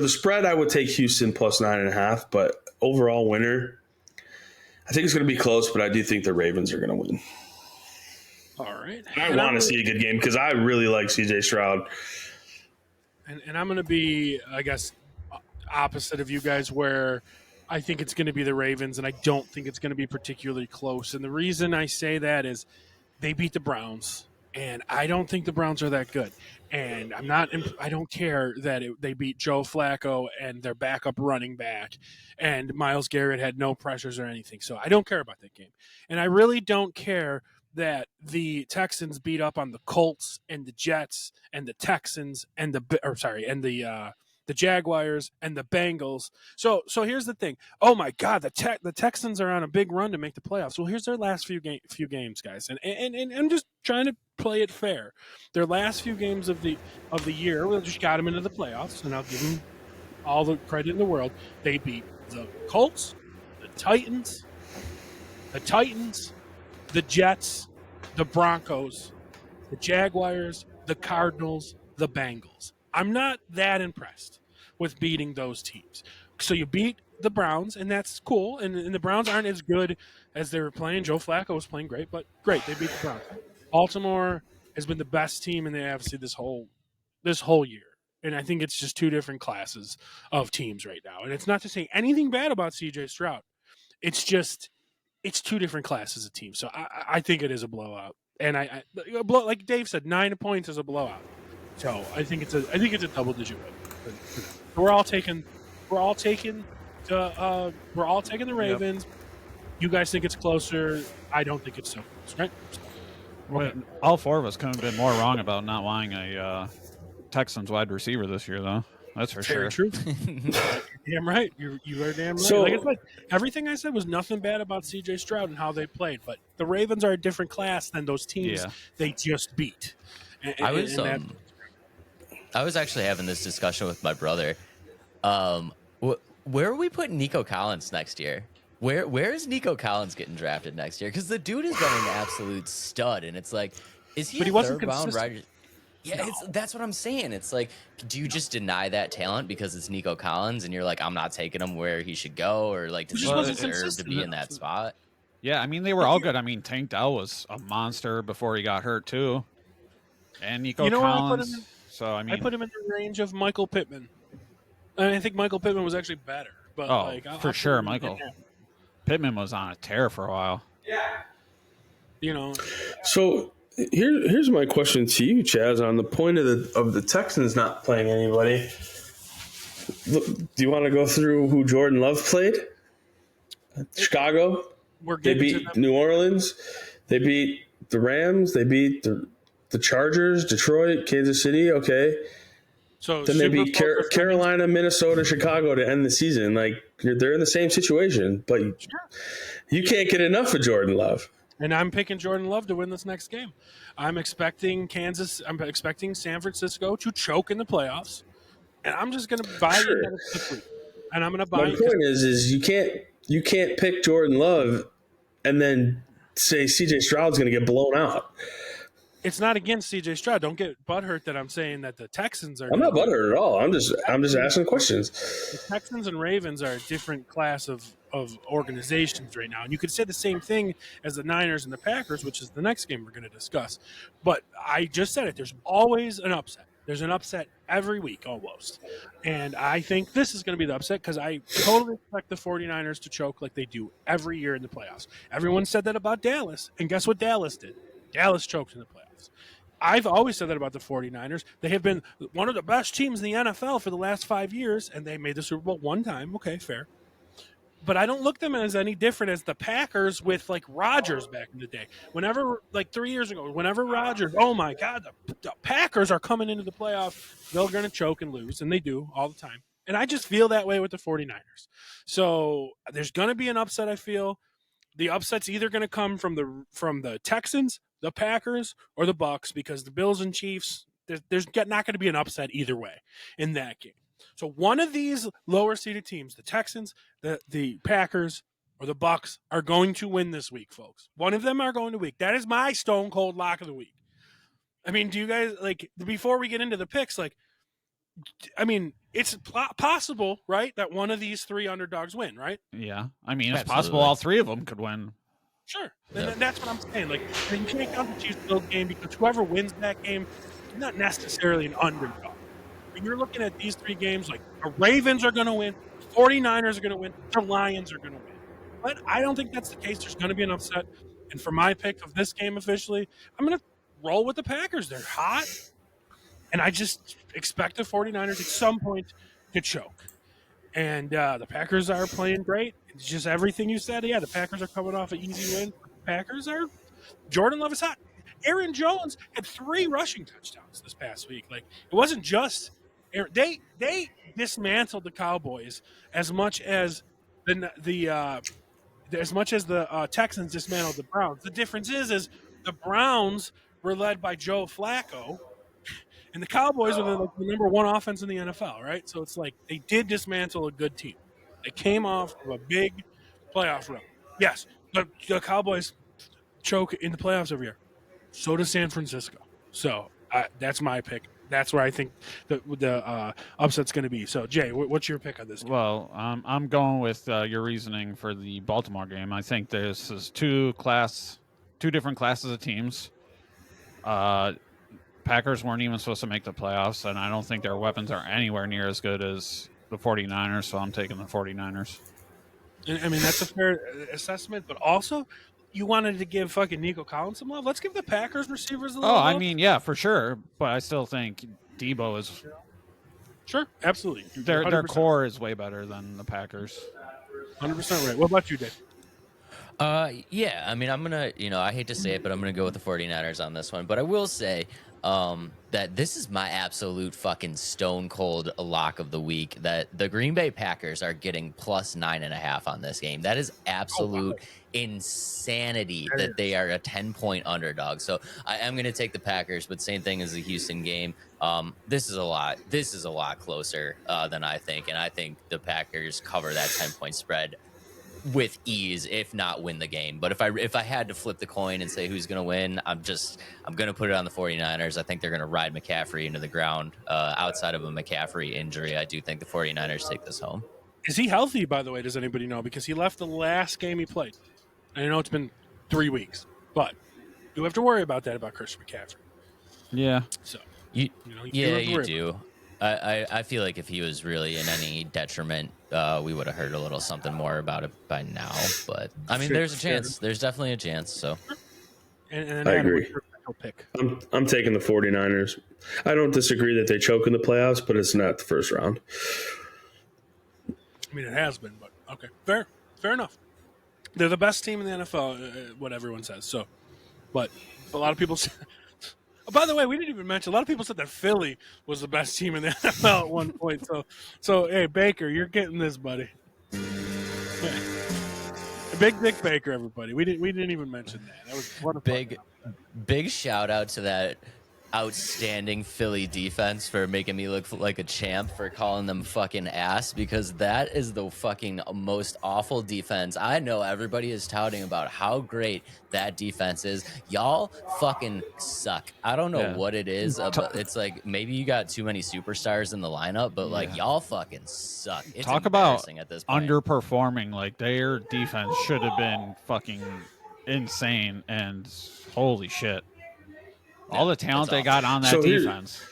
spread. I would take Houston plus 9.5. But overall winner, I think it's going to be close. But I do think the Ravens are going to win. All right, and I want to see a good game because I really like CJ Stroud. And I'm going to be, I guess, opposite of you guys, where I think it's going to be the Ravens, and I don't think it's going to be particularly close. And the reason I say that is they beat the Browns, and I don't think the Browns are that good. And I don't care that they beat Joe Flacco and their backup running back, and Myles Garrett had no pressures or anything. So I don't care about that game. And I really don't care that the Texans beat up on the Colts and the Jets and the Texans and the Jaguars and the Bengals. So here's the thing. Oh my God, the Texans are on a big run to make the playoffs. Well, here's their last few games, guys, and I'm just trying to play it fair. Their last few games of the year, we just got them into the playoffs, and I'll give them all the credit in the world. They beat the Colts, the Titans, the Jets, the Broncos, the Jaguars, the Cardinals, the Bengals. I'm not that impressed with beating those teams. So you beat the Browns, and that's cool. And the Browns aren't as good as they were playing. Joe Flacco was playing great, but great, they beat the Browns. Baltimore has been the best team in the AFC this whole year. And I think it's just two different classes of teams right now. And it's not to say anything bad about CJ Stroud. It's just it's two different classes of teams. So I think it is a blowout. And like Dave said, 9 points is a blowout. So I think it's a double digit win. We're all taking the Ravens. Yep. You guys think it's closer. I don't think it's so close, right? So, well, all 4 of us could have been more wrong about not wanting a Texans wide receiver this year, though. That's for sure. True. Damn right. You are damn right. So, like I said, everything I said was nothing bad about CJ Stroud and how they played, but the Ravens are a different class than those teams they just beat. I was actually having this discussion with my brother. Where are we putting Nico Collins next year? Where is Nico Collins getting drafted next year? Because the dude has been an absolute stud, and it's like, is he? But he wasn't consistent. Yeah, that's what I'm saying. It's like, do you just deny that talent because it's Nico Collins, and you're like, I'm not taking him where he should go, or like, does he deserve to be in that spot? Yeah, I mean, they were all good. I mean, Tank Dell was a monster before he got hurt too, and Nico Collins. I put him in the range of Michael Pittman. And I think Michael Pittman was actually better. But for sure, Michael Pittman was on a tear for a while. Yeah. So here's my question to you, Chaz, on the point of the Texans not playing anybody. Look, do you want to go through who Jordan Love played? Chicago. They beat New Orleans. They beat the Rams. They beat the Chargers, Detroit, Kansas City. Okay. So then they beat Carolina, Minnesota, Chicago to end the season. Like, they're in the same situation, but you can't get enough of Jordan Love. And I'm picking Jordan Love to win this next game. I'm expecting San Francisco to choke in the playoffs, and I'm just going to buy into it. And I'm going to buy. My point is you can't pick Jordan Love and then say CJ Stroud's going to get blown out. It's not against CJ Stroud. Don't get butthurt that I'm saying that the Texans are. I'm not butthurt at all. I'm just asking questions. The Texans and Ravens are a different class of organizations right now, and you could say the same thing as the Niners and the Packers, which is the next game we're going to discuss. But I just said it. There's always an upset. There's an upset every week almost, and I think this is going to be the upset because I totally expect the 49ers to choke like they do every year in the playoffs. Everyone said that about Dallas, and guess what Dallas did? Dallas choked in the playoffs. I've always said that about the 49ers. They have been one of the best teams in the NFL for the last 5 years, and they made the Super Bowl one time. Okay, fair. But I don't look at them as any different as the Packers with, like, Rodgers back in the day. Whenever, like 3 years ago, whenever Rodgers, oh, my God, the Packers are coming into the playoff, they're going to choke and lose, and they do all the time. And I just feel that way with the 49ers. So there's going to be an upset, I feel. The upset's either going to come from the Texans, the Packers, or the Bucs, because the Bills and Chiefs, there's not going to be an upset either way in that game. So one of these lower-seeded teams, the Texans, the Packers, or the Bucs, are going to win this week, folks. One of them are going to win. That is my stone-cold lock of the week. I mean, do you guys, like, before we get into the picks, like, I mean, it's possible, right, that one of these three underdogs win, right? Yeah. I mean, it's possible all three of them could win. Sure. Yep. And that's what I'm saying. Like, you can't count the Chiefs-Bills game because whoever wins that game is not necessarily an underdog. When you're looking at these three games, like, the Ravens are going to win, the 49ers are going to win, the Lions are going to win. But I don't think that's the case. There's going to be an upset. And for my pick of this game officially, I'm going to roll with the Packers. They're hot. And I just expect the 49ers at some point to choke. And the Packers are playing great. It's just everything you said. Yeah, the Packers are coming off an easy win. Jordan Love is hot. Aaron Jones had 3 rushing touchdowns this past week. Like, it wasn't just Aaron. They dismantled the Cowboys as much as the Texans dismantled the Browns. The difference is the Browns were led by Joe Flacco, and the Cowboys were the number 1 offense in the NFL, right? So it's like they did dismantle a good team. They came off of a big playoff run. Yes, the Cowboys choke in the playoffs every year. So does San Francisco. So that's my pick. That's where I think the upset's going to be. So, Jay, what's your pick on this game? Well, I'm going with your reasoning for the Baltimore game. I think this is two different classes of teams. Packers weren't even supposed to make the playoffs, and I don't think their weapons are anywhere near as good as the 49ers, so I'm taking the 49ers. I mean, that's a fair assessment, but also you wanted to give fucking Nico Collins some love. Let's give the Packers receivers a little love. I mean, yeah, for sure, but I still think Debo is... Sure, absolutely. Their core is way better than the Packers. 100% right. What about you, Dave? Yeah, I mean, I'm going to, I hate to say it, but I'm going to go with the 49ers on this one. But I will say that this is my absolute fucking stone cold lock of the week, that the Green Bay Packers are getting plus 9.5 on this game. That is absolute insanity that they are a 10-point underdog. So I am going to take the Packers, but same thing as the Houston game. This is a lot closer than I think. And I think the Packers cover that 10-point spread with ease, if not win the game. But if I had to flip the coin and say who's going to win, I'm going to put it on the 49ers. I think they're going to ride McCaffrey into the ground. Outside of a McCaffrey injury, I do think the 49ers take this home. Is he healthy, by the way? Does anybody know? Because he left the last game he played. I know it's been 3 weeks, but you have to worry about that about Christian McCaffrey. Yeah. So you do. I feel like if he was really in any detriment, we would have heard a little something more about it by now. But I mean, there's a chance. There's definitely a chance. So, and I agree. Pick. I'm taking the 49ers. I don't disagree that they choke in the playoffs, but it's not the first round. mean, it has been, but okay, fair enough. They're the best team in the NFL, what everyone says. So, but a lot of people. Oh, by the way, we didn't even mention. A lot of people said that Philly was the best team in the NFL at one point. So hey, Baker, you're getting this, buddy. Big Dick Baker, everybody. We didn't even mention that. That was what a big shout out to that outstanding Philly defense for making me look like a champ for calling them fucking ass, because that is the fucking most awful defense. I know everybody is touting about how great that defense is. Y'all fucking suck. I don't know what it is. But it's like maybe you got too many superstars in the lineup, but like y'all fucking suck. It's talk about at this point. Underperforming. Like their defense should have been fucking insane, and holy shit. All the talent they got on that defense.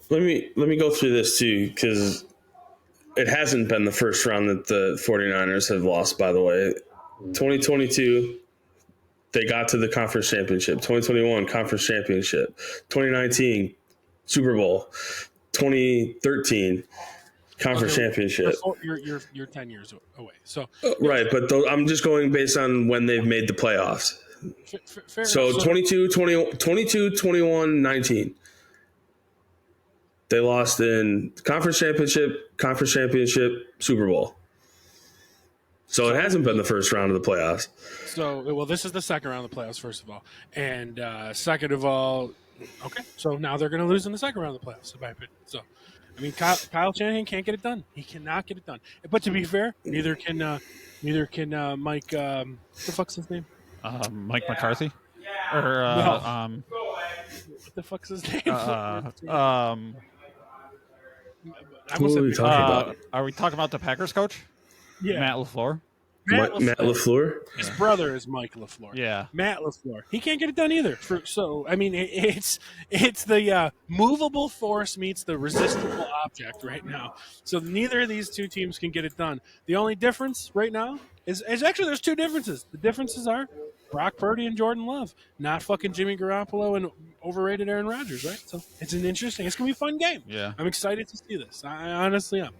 Let me go through this too, because it hasn't been the first round that the 49ers have lost, by the way. 2022, they got to the conference championship. 2021, conference championship. 2019, Super Bowl. 2013, conference championship. You're 10 years away. So right, but I'm just going based on when they've made the playoffs. So 22, 21, 19. They lost in conference championship, Super Bowl. So it hasn't been the first round of the playoffs. So, well, this is the second round of the playoffs, first of all. And second of all, okay, so now they're going to lose in the second round of the playoffs, in my opinion. So, I mean, Kyle Shanahan can't get it done. He cannot get it done. But to be fair, neither can Mike, what the fuck's his name? Mike McCarthy? Or, no. What the fuck's his name? What are we talking about? Are we talking about the Packers coach? Yeah. Matt LaFleur? Matt LaFleur? His brother is Mike LaFleur. Yeah. Matt LaFleur. He can't get it done either. So, I mean, it's the movable force meets the resistible object right now. So neither of these two teams can get it done. The only difference right now is actually there's two differences. The differences are Brock Purdy and Jordan Love, not fucking Jimmy Garoppolo and overrated Aaron Rodgers, right? So it's going to be a fun game. Yeah. I'm excited to see this. I honestly am.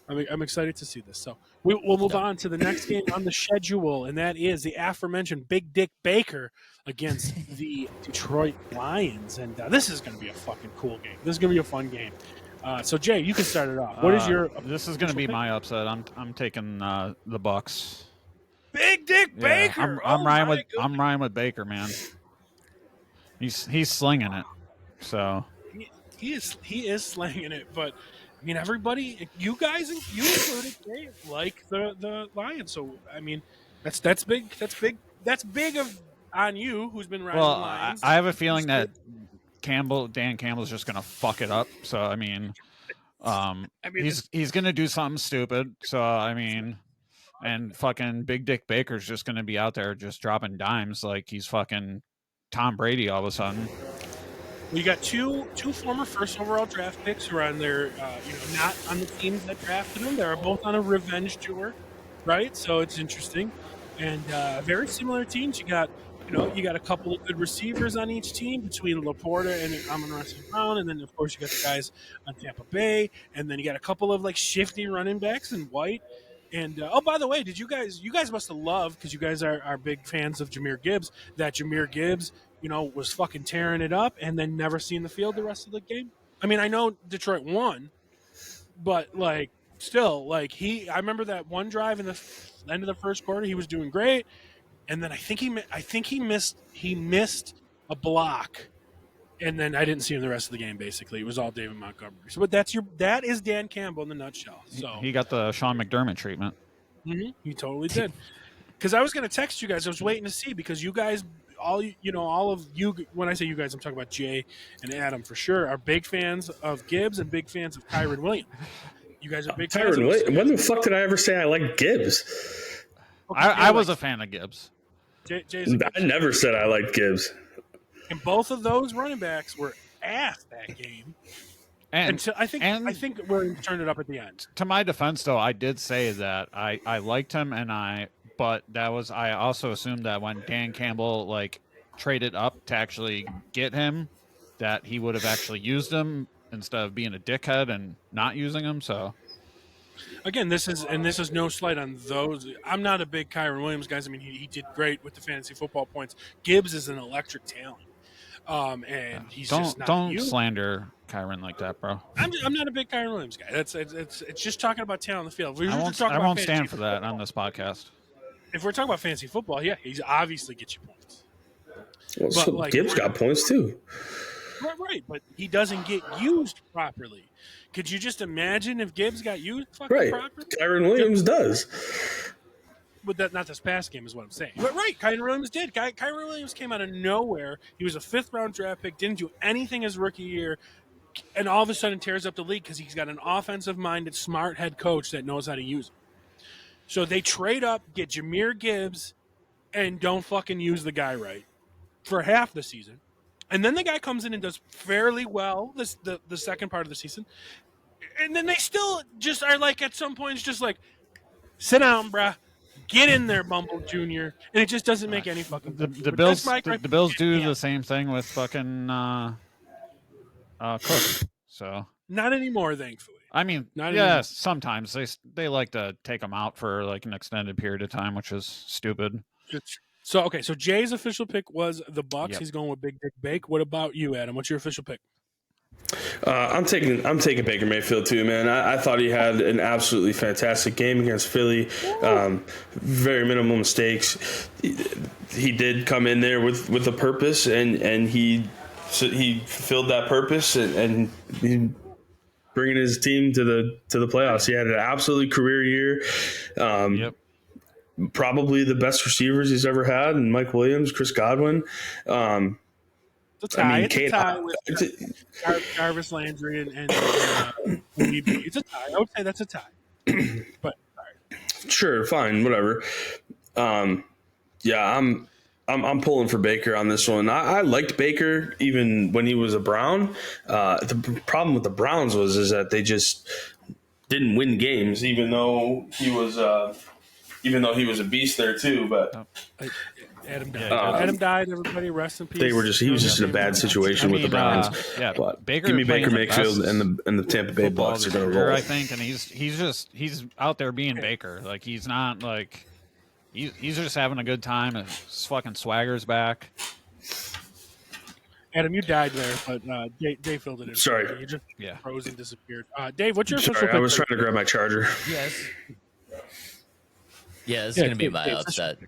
I'm excited to see this. So we'll move on to the next game on the schedule, and that is the aforementioned Big Dick Baker against the Detroit Lions. And this is going to be a fucking cool game. This is going to be a fun game. So Jay, you can start it off. What is your? This is going to be my upset. I'm taking the Bucks. Big Dick Baker. I'm riding with Baker, man. He's slinging it. So he is slinging it, but. I mean, everybody, you guys, you included, Dave, like the Lions. So, I mean, that's big. That's big on you, who's been riding the Lions. I have a feeling that Dan Campbell's just going to fuck it up. So, I mean, he's going to do something stupid. So, I mean, and fucking Big Dick Baker's just going to be out there just dropping dimes like he's fucking Tom Brady all of a sudden. We got two former first overall draft picks who are on their, not on the teams that drafted them. They're both on a revenge tour, right? So it's interesting, and very similar teams. You got a couple of good receivers on each team between Laporta and Amon-Ra St. Brown, and then of course you got the guys on Tampa Bay, and then you got a couple of like shifty running backs in White. And by the way, did you guys must have loved, because you guys are big fans of Jahmyr Gibbs, that Jahmyr Gibbs was fucking tearing it up and then never seen the field the rest of the game. I mean, I know Detroit won, but like still, like I remember that one drive in the end of the first quarter, he was doing great, and then I think he missed a block, and then I didn't see him the rest of the game. Basically, it was all David Montgomery. So, but that is Dan Campbell in the nutshell. So he got the Sean McDermott treatment. Mm-hmm, he totally did. Because I was going to text you guys. I was waiting to see, because you guys. All of you, when I say you guys, I'm talking about Jay and Adam for sure, are big fans of Gibbs and big fans of Kyren Williams. You guys are big fans of Williams. When the fuck did I ever say I like Gibbs? Okay, I was a fan of Gibbs. I never said I liked Gibbs. And both of those running backs were ass that game. And I think we're turned it up at the end. To my defense, though, I did say that I liked him, but I also assumed that when Dan Campbell traded up to actually get him, that he would have actually used him instead of being a dickhead and not using him. So Again, this is no slight on those. I'm not a big Kyron Williams guys. I mean, he did great with the fantasy football points. Gibbs is an electric talent, and he's just not don't used. slander Kyron like that, bro. I'm not a big Kyron Williams guy. It's just talking about talent on the field. I won't stand for that on this podcast. If we're talking about fantasy football, yeah, he's obviously gets you points. Well, But, so like, Gibbs got points too. Right, but he doesn't get used properly. Could you just imagine if Gibbs got used Right. properly? Kyron Williams does. But that not this past game is what I'm saying. But right, Kyron Williams did. Kyron Williams came out of nowhere. He was a 5th-round draft pick, didn't do anything his rookie year, and all of a sudden tears up the league because he's got an offensive-minded, smart head coach that knows how to use him. So they trade up, get Jahmyr Gibbs, and don't fucking use the guy right for half the season. And then the guy comes in and does fairly well the second part of the season. And then they still just are like, at some points, just like, sit down, bruh. Get in there, Bumble Jr. And it just doesn't make any fucking sense. The Bills do the same thing with fucking Cook. So not anymore, thankfully. I mean, yes, sometimes they like to take them out for like an extended period of time, which is stupid. So Jay's official pick was the Bucks. Yep. He's going with Big Dick Bake. What about you, Adam? What's your official pick? I'm taking Baker Mayfield too, man. I thought he had an absolutely fantastic game against Philly. Very minimal mistakes. He did come in there with a purpose, and he fulfilled that purpose, and he bringing his team to the playoffs. He had an absolute career year. Yep. Probably the best receivers he's ever had, and Mike Williams, Chris Godwin. It's a tie. It's a tie with Jarvis Landry and it's a tie. I would say that's a tie. But sure, fine, whatever. Yeah, I'm pulling for Baker on this one. I liked Baker even when he was a Brown. The problem with the Browns is that they just didn't win games, even though he was a beast there too. But Adam died. Adam died. Everybody, rest in peace. He was just in a bad situation with the Browns. But give me Baker Mayfield and the Tampa Bay Bucks are going to roll. I think, and he's out there being Baker. Like he's not like he's just having a good time. His fucking swagger's back. Adam, you died there, but Dave filled it in. Sorry, you just froze and disappeared. Dave, what's your official pick? I was trying to grab my charger. Yes. Yeah, this is gonna be my upset.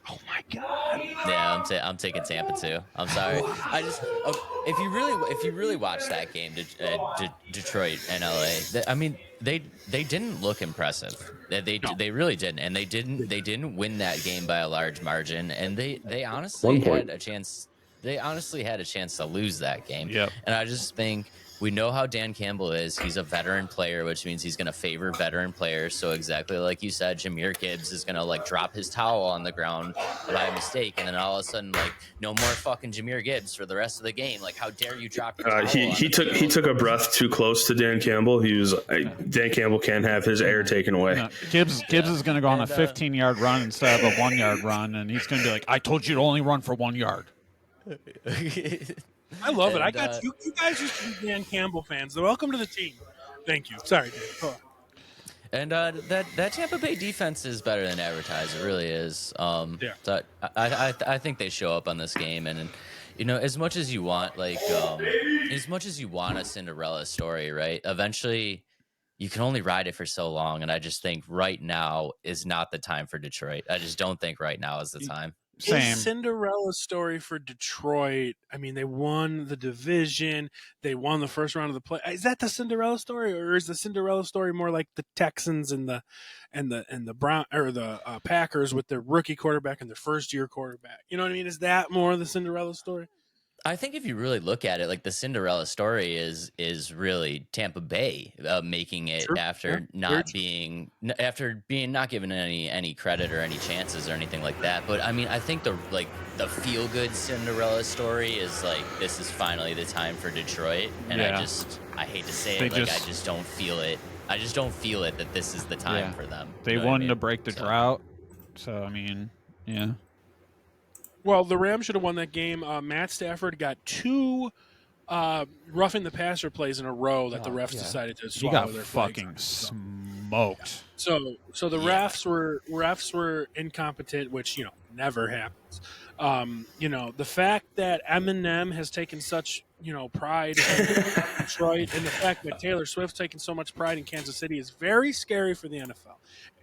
Oh my god! Yeah, I'm taking Tampa too. I'm sorry. If you really watch that game, Detroit and LA, I mean they didn't look impressive. They really didn't, and they didn't win that game by a large margin, and they honestly had a chance. They honestly had a chance to lose that game. Yep. And I just think we know how Dan Campbell is. He's a veteran player, which means he's going to favor veteran players. So exactly like you said, Jahmyr Gibbs is going to like drop his towel on the ground by mistake. And then all of a sudden, like, no more fucking Jahmyr Gibbs for the rest of the game. Like, how dare you drop your towel he took a breath too close to Dan Campbell. Dan Campbell can't have his air taken away. No, Gibbs is going to go on a 15-yard run instead of a 1-yard run. And he's going to be like, I told you to only run for 1 yard. I love it. I got you. You guys used to be Dan Campbell fans. So welcome to the team. Thank you. Sorry, Dave. Go on. And that Tampa Bay defense is better than advertised. It really is. So I think they show up on this game, and you know, as much as you want, a Cinderella story, right? Eventually, you can only ride it for so long, and I just think right now is not the time for Detroit. I just don't think right now is the time. Same. A Cinderella story for Detroit. I mean, they won the division. They won the first round of the play. Is that the Cinderella story, or is the Cinderella story more like the Texans and the Brown or the Packers with their rookie quarterback and their first year quarterback? You know what I mean? Is that more the Cinderella story? I think if you really look at it, like the Cinderella story is really Tampa Bay making it after not given any credit or any chances or anything like that. But I mean, I think the feel good Cinderella story is like, this is finally the time for Detroit, and I hate to say it, I just don't feel it. I just don't feel it that this is the time for them. They wanted to break the drought, so I mean, yeah. Well, the Rams should have won that game. Matt Stafford got 2 roughing the passer plays in a row that the refs decided to swallow their fucking flags. smoked. So the refs were incompetent, which never happens. The fact that Eminem has taken such pride in Detroit, and the fact that Taylor Swift's taken so much pride in Kansas City is very scary for the NFL,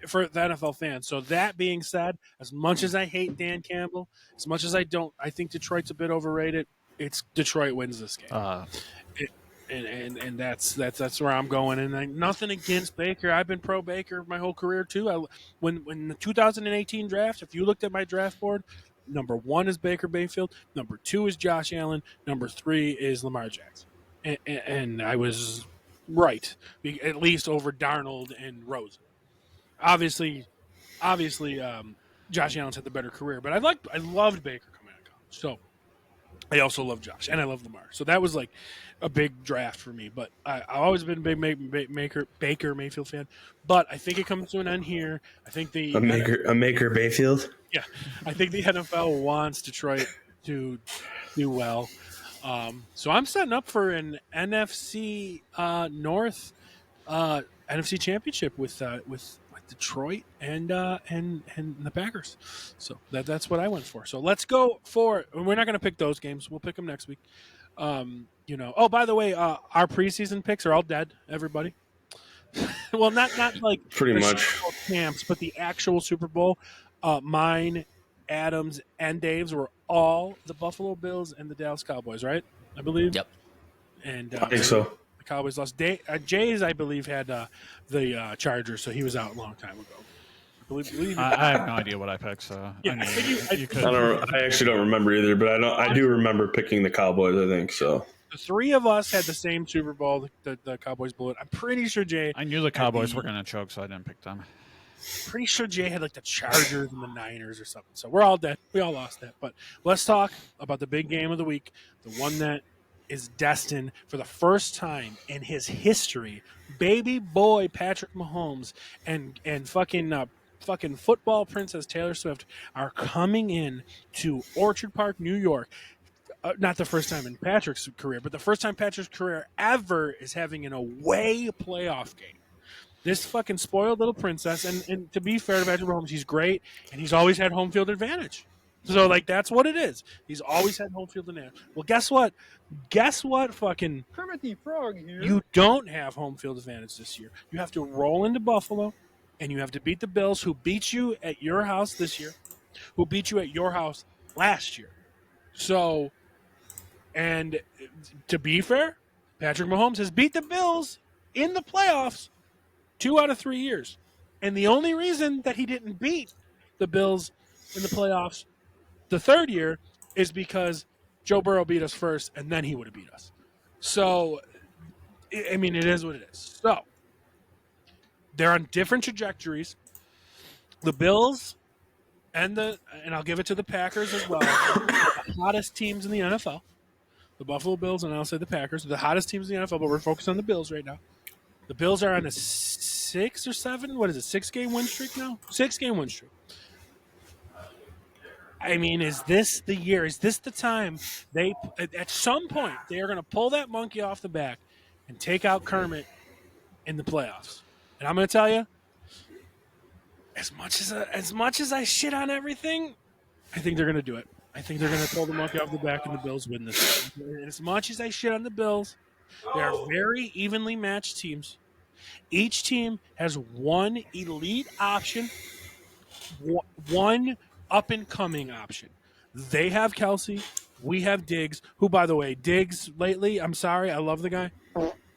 for the NFL fans. So that being said, as much as I hate Dan Campbell, as much as I think Detroit's a bit overrated. It's Detroit wins this game. And that's where I'm going. And nothing against Baker. I've been pro Baker my whole career too. When the 2018 draft, if you looked at my draft board, number 1 is Baker Mayfield, number 2 is Josh Allen, number 3 is Lamar Jackson, and I was right, at least over Darnold and Rosen. Obviously, Josh Allen's had the better career, but I loved Baker coming out of college. So I also love Josh, and I love Lamar. So that was like a big draft for me. But I've always been a big Baker Mayfield fan. But I think it comes to an end here. I think a Maker Bayfield. Yeah, I think the NFL wants Detroit to do well. So I'm setting up for an NFC North NFC Championship with Detroit and the Packers. So that's what I went for. So let's go for. We're not going to pick those games. We'll pick them next week. Oh, by the way, our preseason picks are all dead. Everybody. Well, not like pretty much Super Bowl camps, but the actual Super Bowl. Mine, Adams, and Dave's were all the Buffalo Bills and the Dallas Cowboys, right? I believe. Yep. And I think so. The Cowboys lost. Jay's, I believe, had the Chargers, so he was out a long time ago. I have no idea what I picked, so yeah, I mean, you could. I actually don't remember either, but I do remember picking the Cowboys. I think so. The 3 of us had the same Super Bowl. The Cowboys blew it. I'm pretty sure Jay. I knew the Cowboys were going to choke, so I didn't pick them. Pretty sure Jay had like the Chargers and the Niners or something. So we're all dead. We all lost that. But let's talk about the big game of the week, the one that is destined for the first time in his history. Baby boy Patrick Mahomes and fucking football princess Taylor Swift are coming in to Orchard Park, New York. Not the first time in Patrick's career, but the first time Patrick's career ever is having an away playoff game. This fucking spoiled little princess, and to be fair to Patrick Mahomes, he's great, and he's always had home field advantage. So, like, that's what it is. He's always had home field advantage. Well, guess what? Fucking Kermit the Frog here. You don't have home field advantage this year. You have to roll into Buffalo, and you have to beat the Bills, who beat you at your house this year, who beat you at your house last year. So, and to be fair, Patrick Mahomes has beat the Bills in the playoffs 2 out of 3 years. And the only reason that he didn't beat the Bills in the playoffs the third year is because Joe Burrow beat us first, and then he would have beat us. So, I mean, it is what it is. So, they're on different trajectories. The Bills and I'll give it to the Packers as well, the hottest teams in the NFL. The Buffalo Bills, and I'll say the Packers, are the hottest teams in the NFL, but we're focused on the Bills right now. The Bills are on a 6 or 7, 6-game win streak now? 6-game win streak. I mean, is this the year? Is this the time at some point, they are going to pull that monkey off the back and take out Kermit in the playoffs? And I'm going to tell you, as much as I shit on everything, I think they're going to do it. I think they're going to pull the monkey off the back and the Bills win this. And as much as I shit on the Bills, they are very evenly matched teams. Each team has one elite option, one up-and-coming option. They have Kelsey. We have Diggs, who, by the way, Diggs lately, I'm sorry, I love the guy.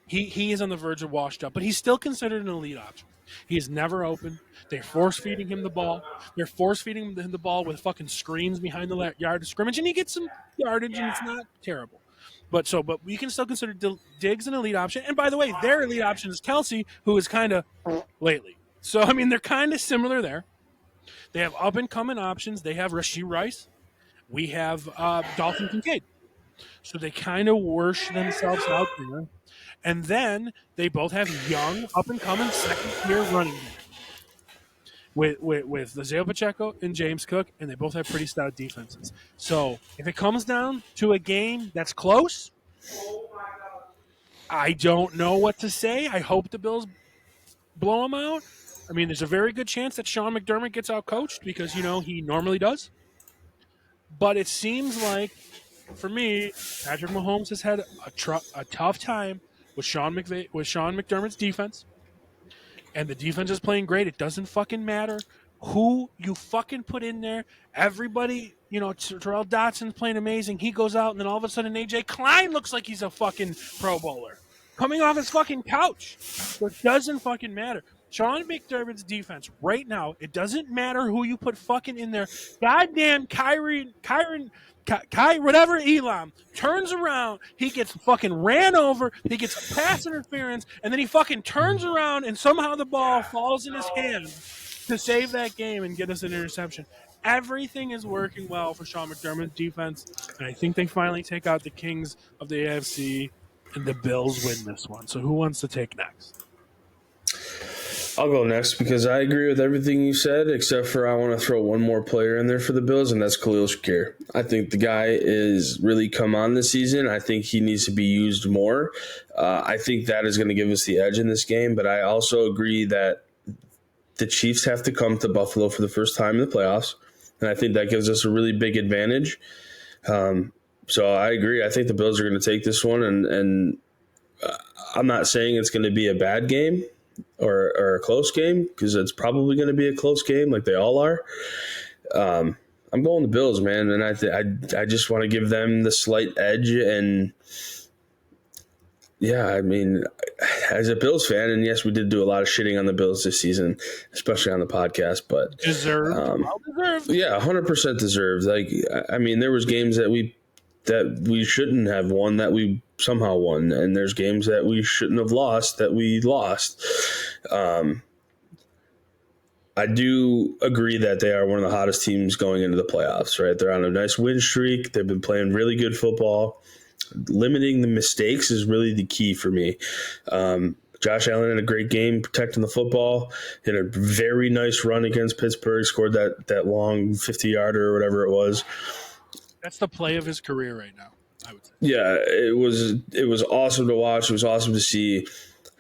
He is on the verge of washed up, but he's still considered an elite option. He is never open. They're force-feeding him the ball. They're force-feeding him the ball with fucking screens behind the yard of scrimmage, and he gets some yardage, and it's not terrible. But we can still consider Diggs an elite option. And by the way, their elite option is Kelsey, who is kind of lately. So, I mean, they're kind of similar there. They have up-and-coming options. They have Rashee Rice. We have Dalton Kincaid. So they kind of worship themselves out there. And then they both have young, up-and-coming second-tier running backs with Isaiah Pacheco and James Cook, and they both have pretty stout defenses. So if it comes down to a game that's close, I don't know what to say. I hope the Bills blow them out. I mean, there's a very good chance that Sean McDermott gets out coached because he normally does. But it seems like, for me, Patrick Mahomes has had a tough time with Sean McDermott's defense, and the defense is playing great. It doesn't fucking matter who you fucking put in there. Everybody, Terrell Dotson's playing amazing. He goes out, and then all of a sudden, AJ Klein looks like he's a fucking Pro Bowler coming off his fucking couch. So it doesn't fucking matter. Sean McDermott's defense right now, it doesn't matter who you put fucking in there. Goddamn Kyrie, whatever Elam, turns around, he gets fucking ran over, he gets pass interference, and then he fucking turns around and somehow the ball falls in his hand to save that game and get us an interception. Everything is working well for Sean McDermott's defense, and I think they finally take out the kings of the AFC, and the Bills win this one. So who wants to take next? I'll go next because I agree with everything you said, except for I want to throw one more player in there for the Bills, and that's Khalil Shakir. I think the guy is really come on this season. I think he needs to be used more. I think that is going to give us the edge in this game, but I also agree that the Chiefs have to come to Buffalo for the first time in the playoffs, and I think that gives us a really big advantage. So I agree. I think the Bills are going to take this one, and I'm not saying it's going to be a bad game or a close game because it's probably going to be a close game like they all are. I'm going the Bills, man, and I just want to give them the slight edge. And yeah, I mean, as a Bills fan, and yes, we did do a lot of shitting on the Bills this season, especially on the podcast, but deserved, well deserved. Yeah, 100% deserved. Like, I mean, there was games that we shouldn't have won that we somehow won, and there's games that we shouldn't have lost that we lost. I do agree that they are one of the hottest teams going into the playoffs, right? They're on a nice win streak. They've been playing really good football. Limiting the mistakes is really the key for me. Josh Allen had a great game protecting the football. He had a very nice run against Pittsburgh, scored that long 50-yarder or whatever it was. That's the play of his career right now, I would say. Yeah, it was awesome to watch. It was awesome to see.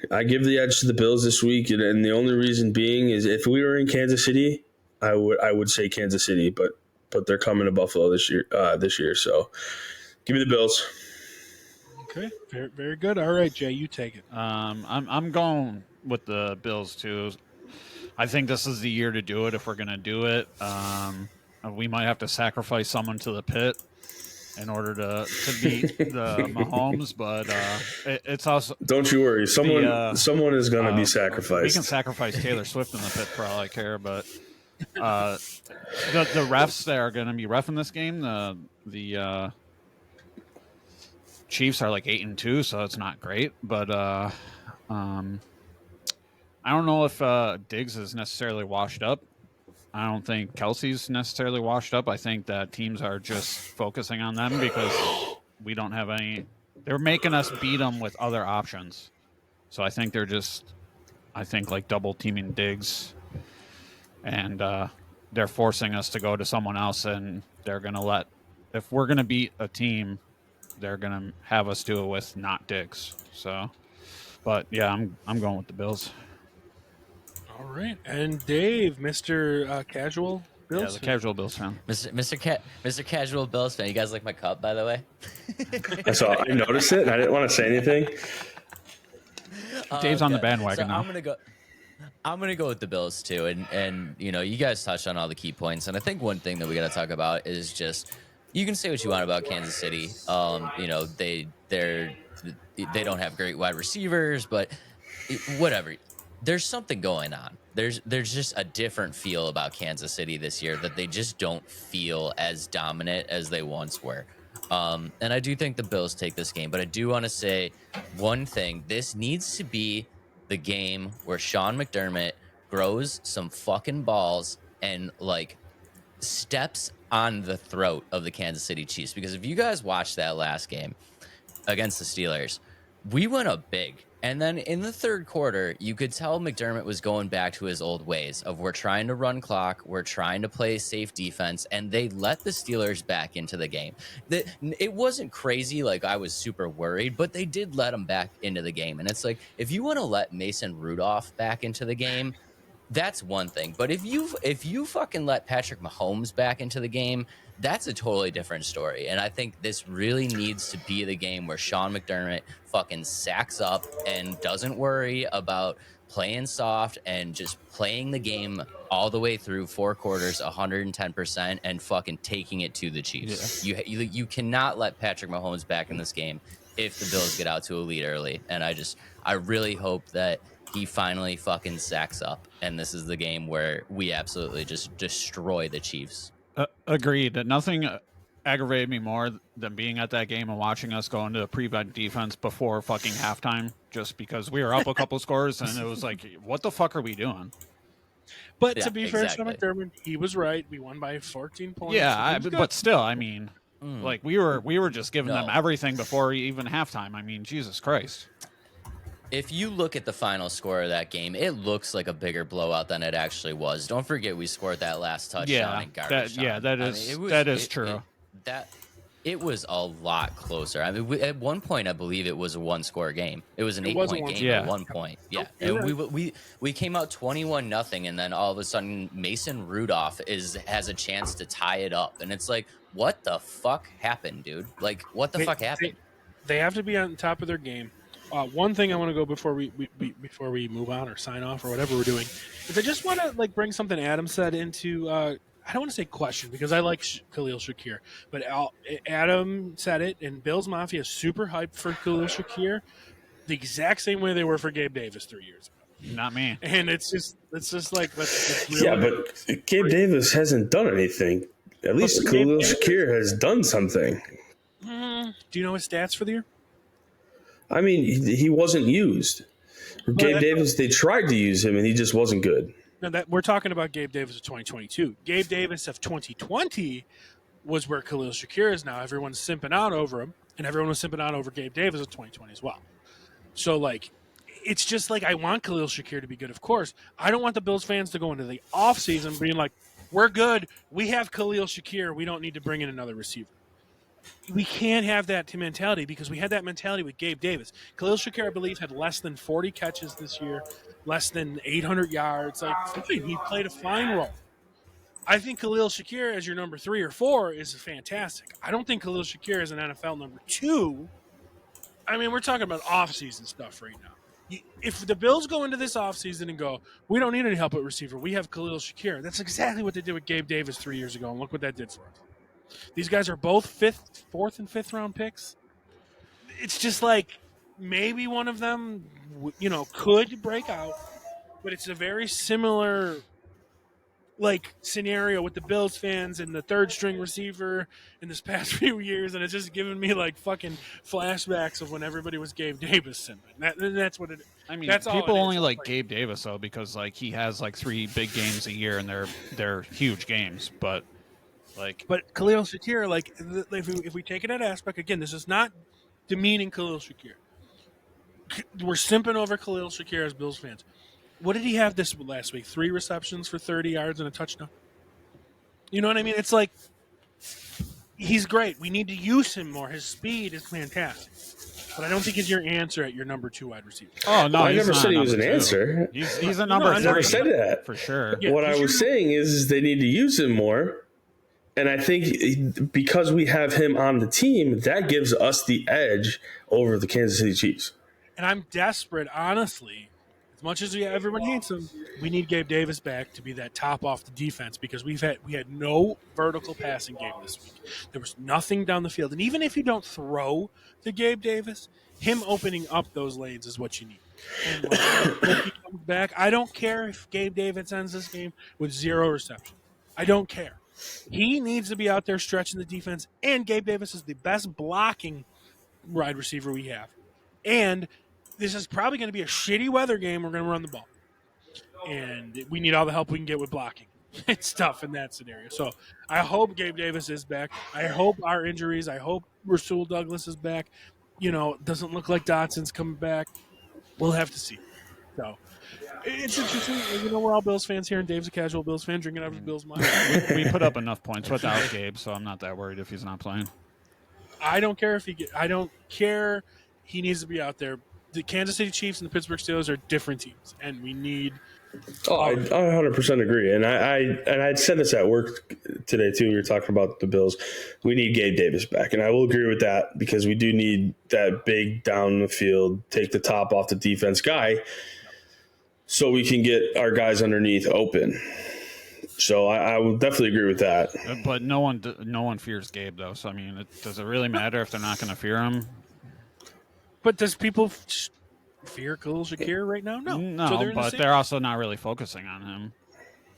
I give the edge to the Bills this week, and the only reason being is if we were in Kansas City, I would say Kansas City, but they're coming to Buffalo this year. So give me the Bills. Okay, very, very good. All right, Jay, you take it. I'm going with the Bills too. I think this is the year to do it if we're going to do it. We might have to sacrifice someone to the pit in order to beat the Mahomes, but it's also. Don't you worry, someone is going to be sacrificed. We can sacrifice Taylor Swift in the pit for all I care, but the refs that are going to be reffing this game, the Chiefs are like 8-2, so it's not great, but I don't know if Diggs is necessarily washed up. I don't think Kelsey's necessarily washed up. I think that teams are just focusing on them because we don't have any. They're making us beat them with other options. So I think they're just, like double teaming Diggs, and they're forcing us to go to someone else, and they're going to if we're going to beat a team, they're going to have us do it with not Diggs. So, but yeah, I'm going with the Bills. All right, and Dave, Mr. Casual Bills. Yeah, the casual Bills fan. Mr. Casual Bills fan. You guys like my cup, by the way? I noticed it, and I didn't want to say anything. Dave's on the bandwagon now. I'm gonna go with the Bills too, and you guys touched on all the key points, and I think one thing that we got to talk about is just you can say what you want about Kansas City. They don't have great wide receivers, but whatever. There's something going on. There's just a different feel about Kansas City this year that they just don't feel as dominant as they once were. And I do think the Bills take this game, but I do want to say one thing. This needs to be the game where Sean McDermott grows some fucking balls and steps on the throat of the Kansas City Chiefs. Because if you guys watched that last game against the Steelers, we went up big. And then in the third quarter, you could tell McDermott was going back to his old ways of we're trying to run clock, we're trying to play safe defense, and they let the Steelers back into the game. It wasn't crazy like I was super worried, but they did let them back into the game. And it's like, if you want to let Mason Rudolph back into the game, that's one thing. But if you fucking let Patrick Mahomes back into the game, that's a totally different story. And I think this really needs to be the game where Sean McDermott fucking sacks up and doesn't worry about playing soft and just playing the game all the way through 4 quarters 110% and fucking taking it to the Chiefs. Yeah. You cannot let Patrick Mahomes back in this game if the Bills get out to a lead early. And I really hope that he finally fucking sacks up, and this is the game where we absolutely just destroy the Chiefs. Agreed. Nothing aggravated me more than being at that game and watching us go into prevent defense before fucking halftime, just because we were up a couple scores, and it was like, what the fuck are we doing? But to be fair, Sean McDermott, he was right. We won by 14 points. Yeah, but still, I mean, like we were just giving them everything before even halftime. I mean, Jesus Christ. If you look at the final score of that game, it looks like a bigger blowout than it actually was. Don't forget we scored that last touchdown in garbage time. That is true. It was a lot closer. I mean, at one point, I believe it was a 1-score game. It was an 8-point game at one point. Yeah, and we came out 21-0, and then all of a sudden, Mason Rudolph has a chance to tie it up, and it's like, what the fuck happened, dude? Like, what the fuck happened? They have to be on top of their game. One thing I want to go before we move on or sign off or whatever we're doing is I just want to bring something Adam said into I don't want to say question because I like Khalil Shakir, but Adam said it, and Bills Mafia is super hyped for Khalil Shakir the exact same way they were for Gabe Davis 3 years ago. Not me. And it's just like but Gabe Davis hasn't done anything. At least Khalil Shakir has done something. Do you know his stats for the year? I mean, he wasn't used. Gabe Davis, they tried to use him, and he just wasn't good. No, we're talking about Gabe Davis of 2022. Gabe Davis of 2020 was where Khalil Shakir is now. Everyone's simping out over him, and everyone was simping out over Gabe Davis of 2020 as well. So, it's just I want Khalil Shakir to be good, of course. I don't want the Bills fans to go into the offseason being like, we're good. We have Khalil Shakir. We don't need to bring in another receiver. We can't have that mentality because we had that mentality with Gabe Davis. Khalil Shakir, I believe, had less than 40 catches this year, less than 800 yards. He played a fine role. I think Khalil Shakir as your number 3 or 4 is fantastic. I don't think Khalil Shakir is an NFL number 2. I mean, we're talking about offseason stuff right now. If the Bills go into this offseason and go, we don't need any help at receiver, we have Khalil Shakir. That's exactly what they did with Gabe Davis 3 years ago, and look what that did for us. These guys are both 4th and 5th round picks. It's just maybe one of them, could break out, but it's a very similar scenario with the Bills fans and the 3rd string receiver in this past few years, and it's just giving me fucking flashbacks of when everybody was Gabe Davis. And that's what it is. I mean, people only like Gabe Davis though because he has 3 big games a year and they're huge games, but. But Khalil Shakir, if we take it at aspect, again, this is not demeaning Khalil Shakir. We're simping over Khalil Shakir as Bills fans. What did he have this last week? 3 receptions for 30 yards and a touchdown. You know what I mean? It's he's great. We need to use him more. His speed is fantastic. But I don't think he's your answer at your number 2 wide receiver. Oh, no. I never said he was an answer. He's a number 3. I never said that. For sure. Yeah, what I was saying is they need to use him more. And I think because we have him on the team, that gives us the edge over the Kansas City Chiefs. And I'm desperate, honestly. As much as everyone hates him, we need Gabe Davis back to be that top off the defense because we had no vertical passing game this week. There was nothing down the field. And even if you don't throw to Gabe Davis, him opening up those lanes is what you need. And when he comes back, I don't care if Gabe Davis ends this game with 0 reception. I don't care. He needs to be out there stretching the defense, and Gabe Davis is the best blocking wide receiver we have. And this is probably going to be a shitty weather game. We're going to run the ball. And we need all the help we can get with blocking. It's tough in that scenario. So I hope Gabe Davis is back. I hope our injuries, I hope Rasul Douglas is back. doesn't look like Dotson's coming back. We'll have to see. So it's interesting. We're all Bills fans here, and Dave's a casual Bills fan, drinking out of his Bills mind. We put up enough points without Gabe, so I'm not that worried if he's not playing. I don't care if I don't care. He needs to be out there. The Kansas City Chiefs and the Pittsburgh Steelers are different teams, and we need. I 100% agree, and I said this at work today too. We were talking about the Bills. We need Gabe Davis back, and I will agree with that because we do need that big down the field, take the top off the defense guy, so we can get our guys underneath open. So I will definitely agree with that. But no one fears Gabe though. So I mean, does it really matter if they're not going to fear him? But does people fear Khalil Shakir right now? No. No, but they're also not really focusing on him.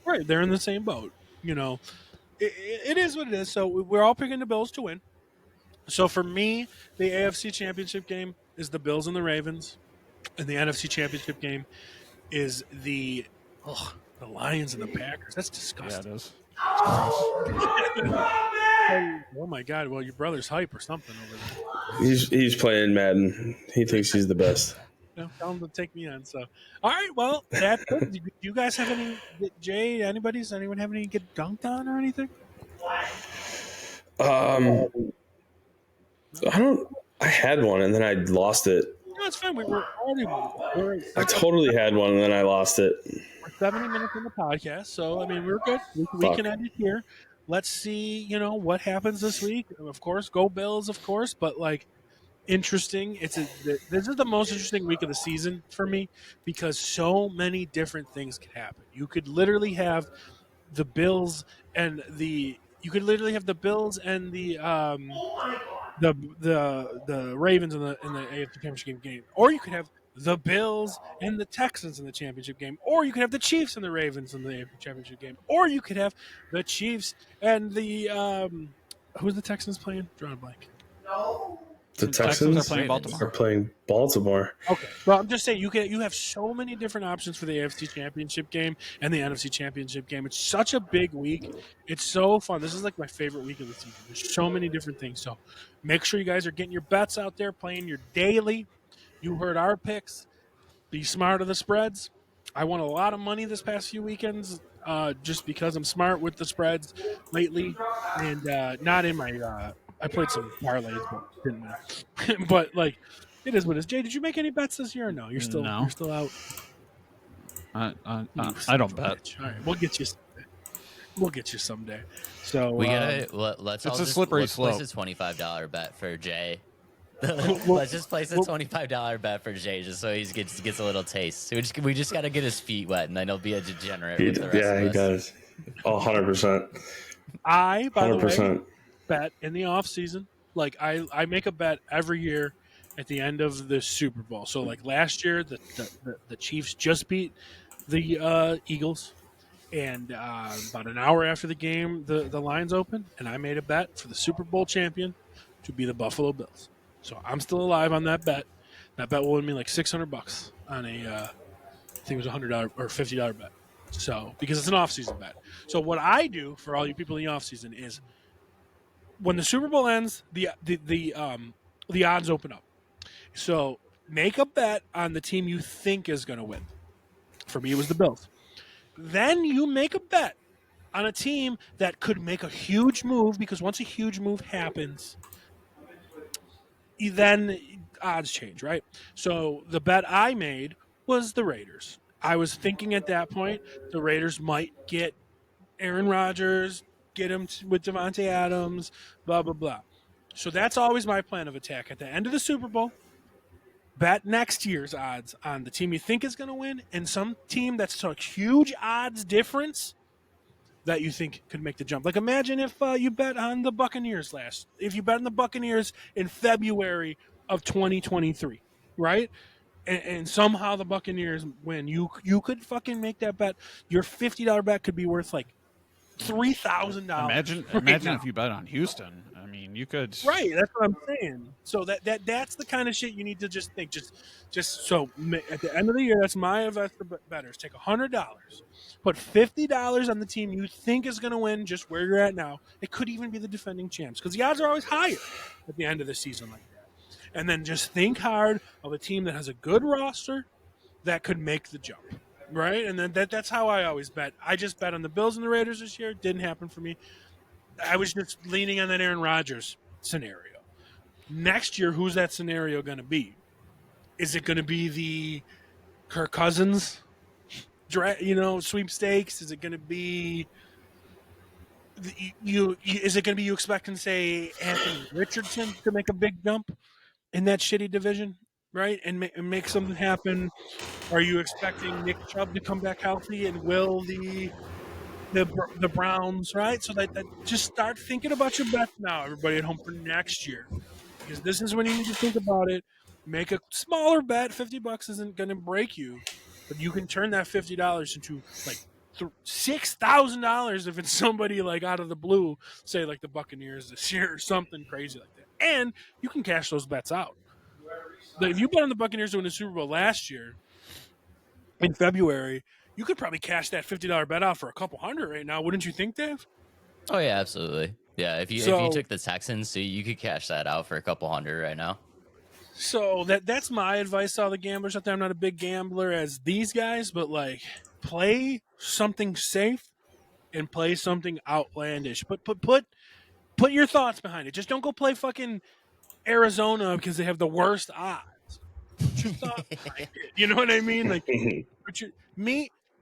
Right, they're in the same boat. It is what it is. So we're all picking the Bills to win. So for me, the AFC Championship game is the Bills and the Ravens, and the NFC Championship game is the Lions and the Packers. That's disgusting. Yeah, it is. Oh my God! Well, your brother's hype or something over there. He's playing Madden. He thinks he's the best. Tell him to take me on. So, all right. Well, that's good. Do you guys have any? Jay, does anyone have any get dunked on or anything? I don't. I had one and then I lost it. No, it's fine. I totally had one and then I lost it. We're 70 minutes in the podcast, so I mean we're good. We can end it here. Let's see, what happens this week. Of course, go Bills, of course, but interesting. This is the most interesting week of the season for me because so many different things can happen. You could literally have the Bills and the Ravens in the AFC Championship game, or you could have the Bills and the Texans in the championship game, or you could have the Chiefs and the Ravens in the AFC Championship game, or you could have the Chiefs and the who's the Texans playing? Drawing a blank. The Texans are playing Baltimore. Okay. Well, I'm just saying you have so many different options for the AFC Championship game and the NFC Championship game. It's such a big week. It's so fun. This is my favorite week of the season. There's so many different things. So make sure you guys are getting your bets out there, playing your daily. You heard our picks. Be smart of the spreads. I won a lot of money this past few weekends just because I'm smart with the spreads lately, and not in my. I played some parlays, but didn't win. But it is what it is. Jay, did you make any bets this year or no? You're still out. I don't bet. All right, we'll get you. We'll get you someday. So we gotta let's. It's a slippery slope. Place a $25 bet for Jay. Let's just place a $25 bet for Jay, just so he gets a little taste. We just got to get his feet wet, and then he'll be a degenerate. With the rest of us. He does. 100%. By the way, bet in the off season. I make a bet every year at the end of the Super Bowl. So last year, the Chiefs just beat the Eagles, and about an hour after the game, the lines opened, and I made a bet for the Super Bowl champion to be the Buffalo Bills. So I'm still alive on that bet. That bet will win me $600 on a, I think it was $100 or $50 bet. So because it's an off-season bet. So what I do for all you people in the off-season is, when the Super Bowl ends, the odds open up. So make a bet on the team you think is going to win. For me, it was the Bills. Then you make a bet on a team that could make a huge move, because once a huge move happens, then odds change, right? So the bet I made was the Raiders. I was thinking at that point the Raiders might get Aaron Rodgers, get him with Devontae Adams, blah, blah, blah. So that's always my plan of attack. At the end of the Super Bowl, bet next year's odds on the team you think is going to win and some team that's a huge odds difference that you think could make the jump. Imagine if you bet on the Buccaneers if you bet on the Buccaneers in February of 2023, right? And somehow the Buccaneers win. You could fucking make that bet. Your $50 bet could be worth $3,000. Imagine if you bet on Houston. I mean, you could. Right, that's what I'm saying. So that's the kind of shit you need to just think. Just so at the end of the year, that's my investor betters. Take $100, put $50 on the team you think is going to win, just where you're at now. It could even be the defending champs, because the odds are always higher at the end of the season like that. and then just think hard of a team that has a good roster that could make the jump, right? And then that's how I always bet. I just bet on the Bills and the Raiders this year. It didn't happen for me. I was just leaning on that Aaron Rodgers scenario. Next year, who's that scenario going to be? Is it going to be the Kirk Cousins, sweepstakes? Is it going to be Is it going to be you expecting, say, Anthony Richardson to make a big jump in that shitty division, right, and make something happen? Are you expecting Nick Chubb to come back healthy, and will the Browns, right? So that just start thinking about your bets now, everybody at home, for next year, because this is when you need to think about it. Make a smaller bet. $50 isn't going to break you, but you can turn that $50 into like $6,000 if it's somebody like out of the blue, say like the Buccaneers this year or something crazy like that. And you can cash those bets out. Like if you bet on the Buccaneers to win the Super Bowl last year in February, you could probably cash that $50 bet out for a couple hundred right now, wouldn't you think, Dave? Oh yeah, absolutely. Yeah, if you took the Texans, so you could cash that out for a couple hundred right now. So that's my advice to all the gamblers out there. I'm not a big gambler as these guys, but like play something safe and play something outlandish. Put your thoughts behind it. Just don't go play fucking Arizona because they have the worst odds. Put your thoughts behind it. You know what I mean? Like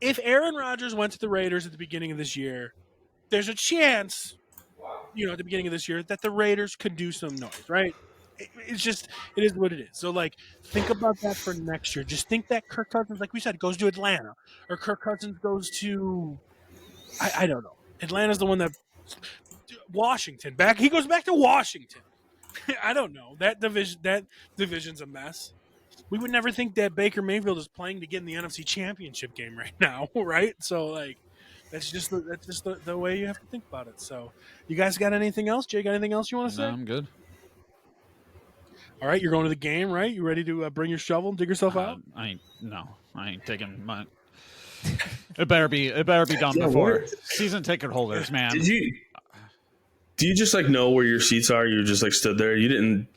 if Aaron Rodgers went to the Raiders at the beginning of this year, there's a chance, at the beginning of this year, that the Raiders could do some noise, right? It is what it is. So, like, think about that for next year. Just think that Kirk Cousins, like we said, goes to Atlanta, or Kirk Cousins goes to, I don't know. Atlanta's the one that Washington he goes back to Washington. I don't know. That division's a mess. We would never think that Baker Mayfield is playing to get in the NFC Championship game right now, right? So, like, that's just the way you have to think about it. So, you guys got anything else? Jay, got anything else you want to say? No, I'm good. All right, you're going to the game, right? You ready to bring your shovel and dig yourself out? I ain't taking my. It better be done before season ticket holders, man. Do you just like know where your seats are? You just like stood there. You didn't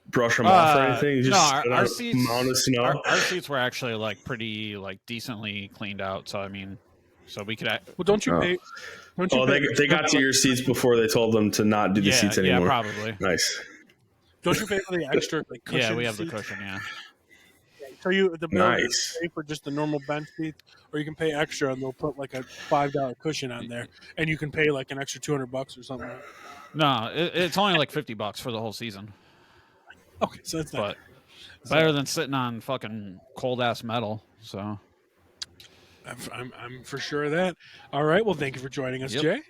brush them off or anything. You just our seats. Mound of snow. Our seats were actually like pretty like decently cleaned out. So I mean, so we could. Well, don't you pay? They got to your seats before they told them to not do the seats anymore. Yeah, probably. Nice. Don't you pay for the extra like cushion? Yeah, we have seats? the cushion. Yeah. So the bill pay for just the normal bench seats, or you can pay extra, and they'll put like a $5 cushion on there, and you can pay like an extra $200 or something. No, it's only like $50 for the whole season. Okay, so that's not better than sitting on fucking cold ass metal. So I'm for sure of that. All right, well, thank you for joining us, Jay.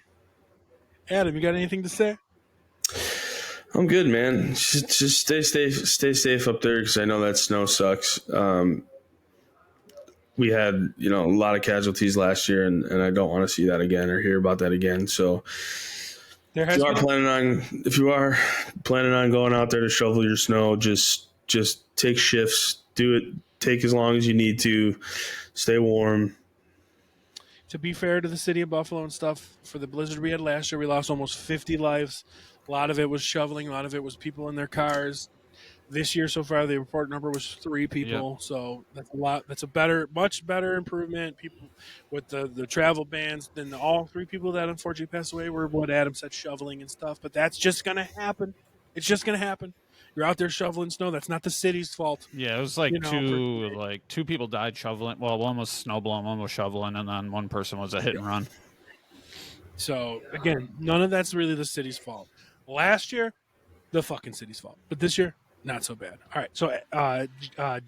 Adam, you got anything to say? I'm good, man. Just stay safe up there because I know that snow sucks. We had, a lot of casualties last year, and I don't want to see that again or hear about that again. So if you are planning on going out there to shovel your snow, just take shifts, do it, take as long as you need to, stay warm. To be fair to the city of Buffalo and stuff, for the blizzard we had last year, we lost almost 50 lives. A lot of it was shoveling. A lot of it was people in their cars. This year so far, the report number was 3 people. Yep. So that's a lot. That's a much better improvement. People with the travel bans than all 3 people that unfortunately passed away were what Adam said, shoveling and stuff. But that's just going to happen. It's just going to happen. You're out there shoveling snow. That's not the city's fault. Yeah, it was like two people died shoveling. Well, one was snowblowing, one was shoveling, and then one person was a hit and run. So again, none of that's really the city's fault. Last year, the fucking city's fault. But this year, not so bad. All right. So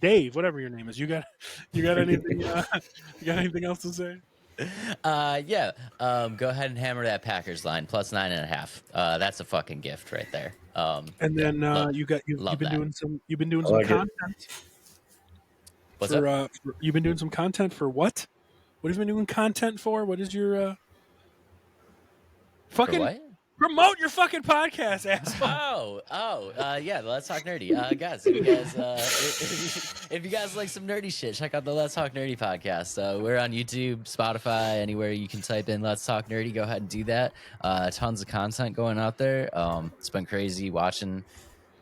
Dave, whatever your name is, you got anything you got anything else to say? Go ahead and hammer that Packers line plus 9.5. That's a fucking gift right there. And then you've been doing some content. What's up? You've been doing some content for what? What have you been doing content for? What is your fucking what? Promote your fucking podcast, asshole. Yeah, the Let's Talk Nerdy. Guys, if you guys like some nerdy shit, check out the Let's Talk Nerdy podcast. We're on YouTube, Spotify, anywhere you can type in Let's Talk Nerdy. Go ahead and do that. Tons of content going out there. It's been crazy watching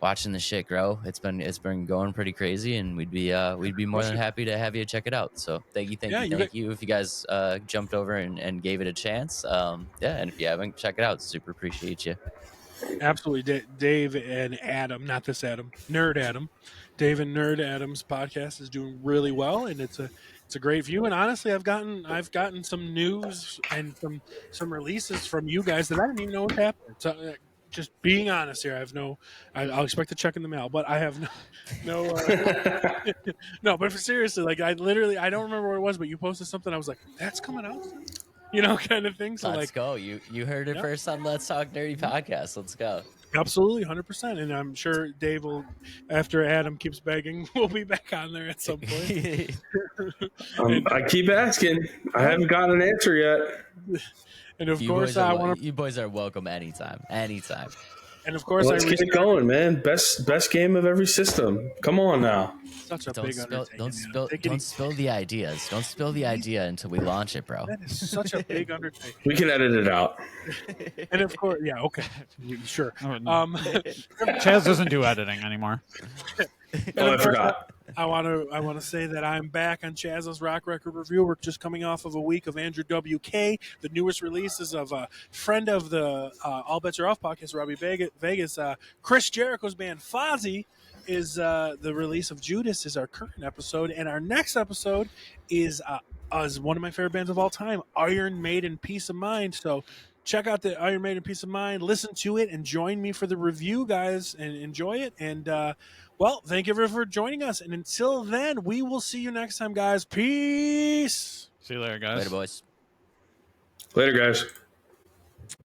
watching the shit grow. It's been going pretty crazy, and we'd be more than happy to have you check it out. So thank you if you guys jumped over and gave it a chance. And if you haven't, check it out. Super appreciate you. Absolutely, Dave and Adam, not this Adam, Nerd Adam. Dave and Nerd Adam's podcast is doing really well, and it's a great view. And honestly, I've gotten some news and some releases from you guys that I didn't even know was happening. So just being honest here, I'll expect to check in the mail, but I have no no. But seriously, like I don't remember what it was, but you posted something. I was like, that's coming out soon? Kind of thing. So Let's go. You heard it first on Let's Talk Nerdy podcast. Let's go. Absolutely, 100%. And I'm sure Dave will, after Adam keeps begging, we'll be back on there at some point. I keep asking. I haven't gotten an answer yet. And of course, you boys are welcome anytime. Anytime. And of course, let's keep it going, man. Best game of every system. Come on now. Such a big undertaking. Don't spill the ideas. Don't spill the idea until we launch it, bro. That is such a big undertaking. We can edit it out. And of course, yeah, okay, sure. Chaz doesn't do editing anymore. I forgot. I want to say that I'm back on Chaz's Rock Record Review. We're just coming off of a week of Andrew WK. The newest releases of a friend of the All Bets Are Off podcast, Robbie Vegas. Chris Jericho's band Fozzy is the release of Judas is our current episode, and our next episode is one of my favorite bands of all time, Iron Maiden Peace of Mind. So check out the Iron Maiden Peace of Mind, listen to it, and join me for the review, guys, and enjoy it. And well, thank you for joining us. And until then, we will see you next time, guys. Peace. See you later, guys. Later, boys. Later, guys.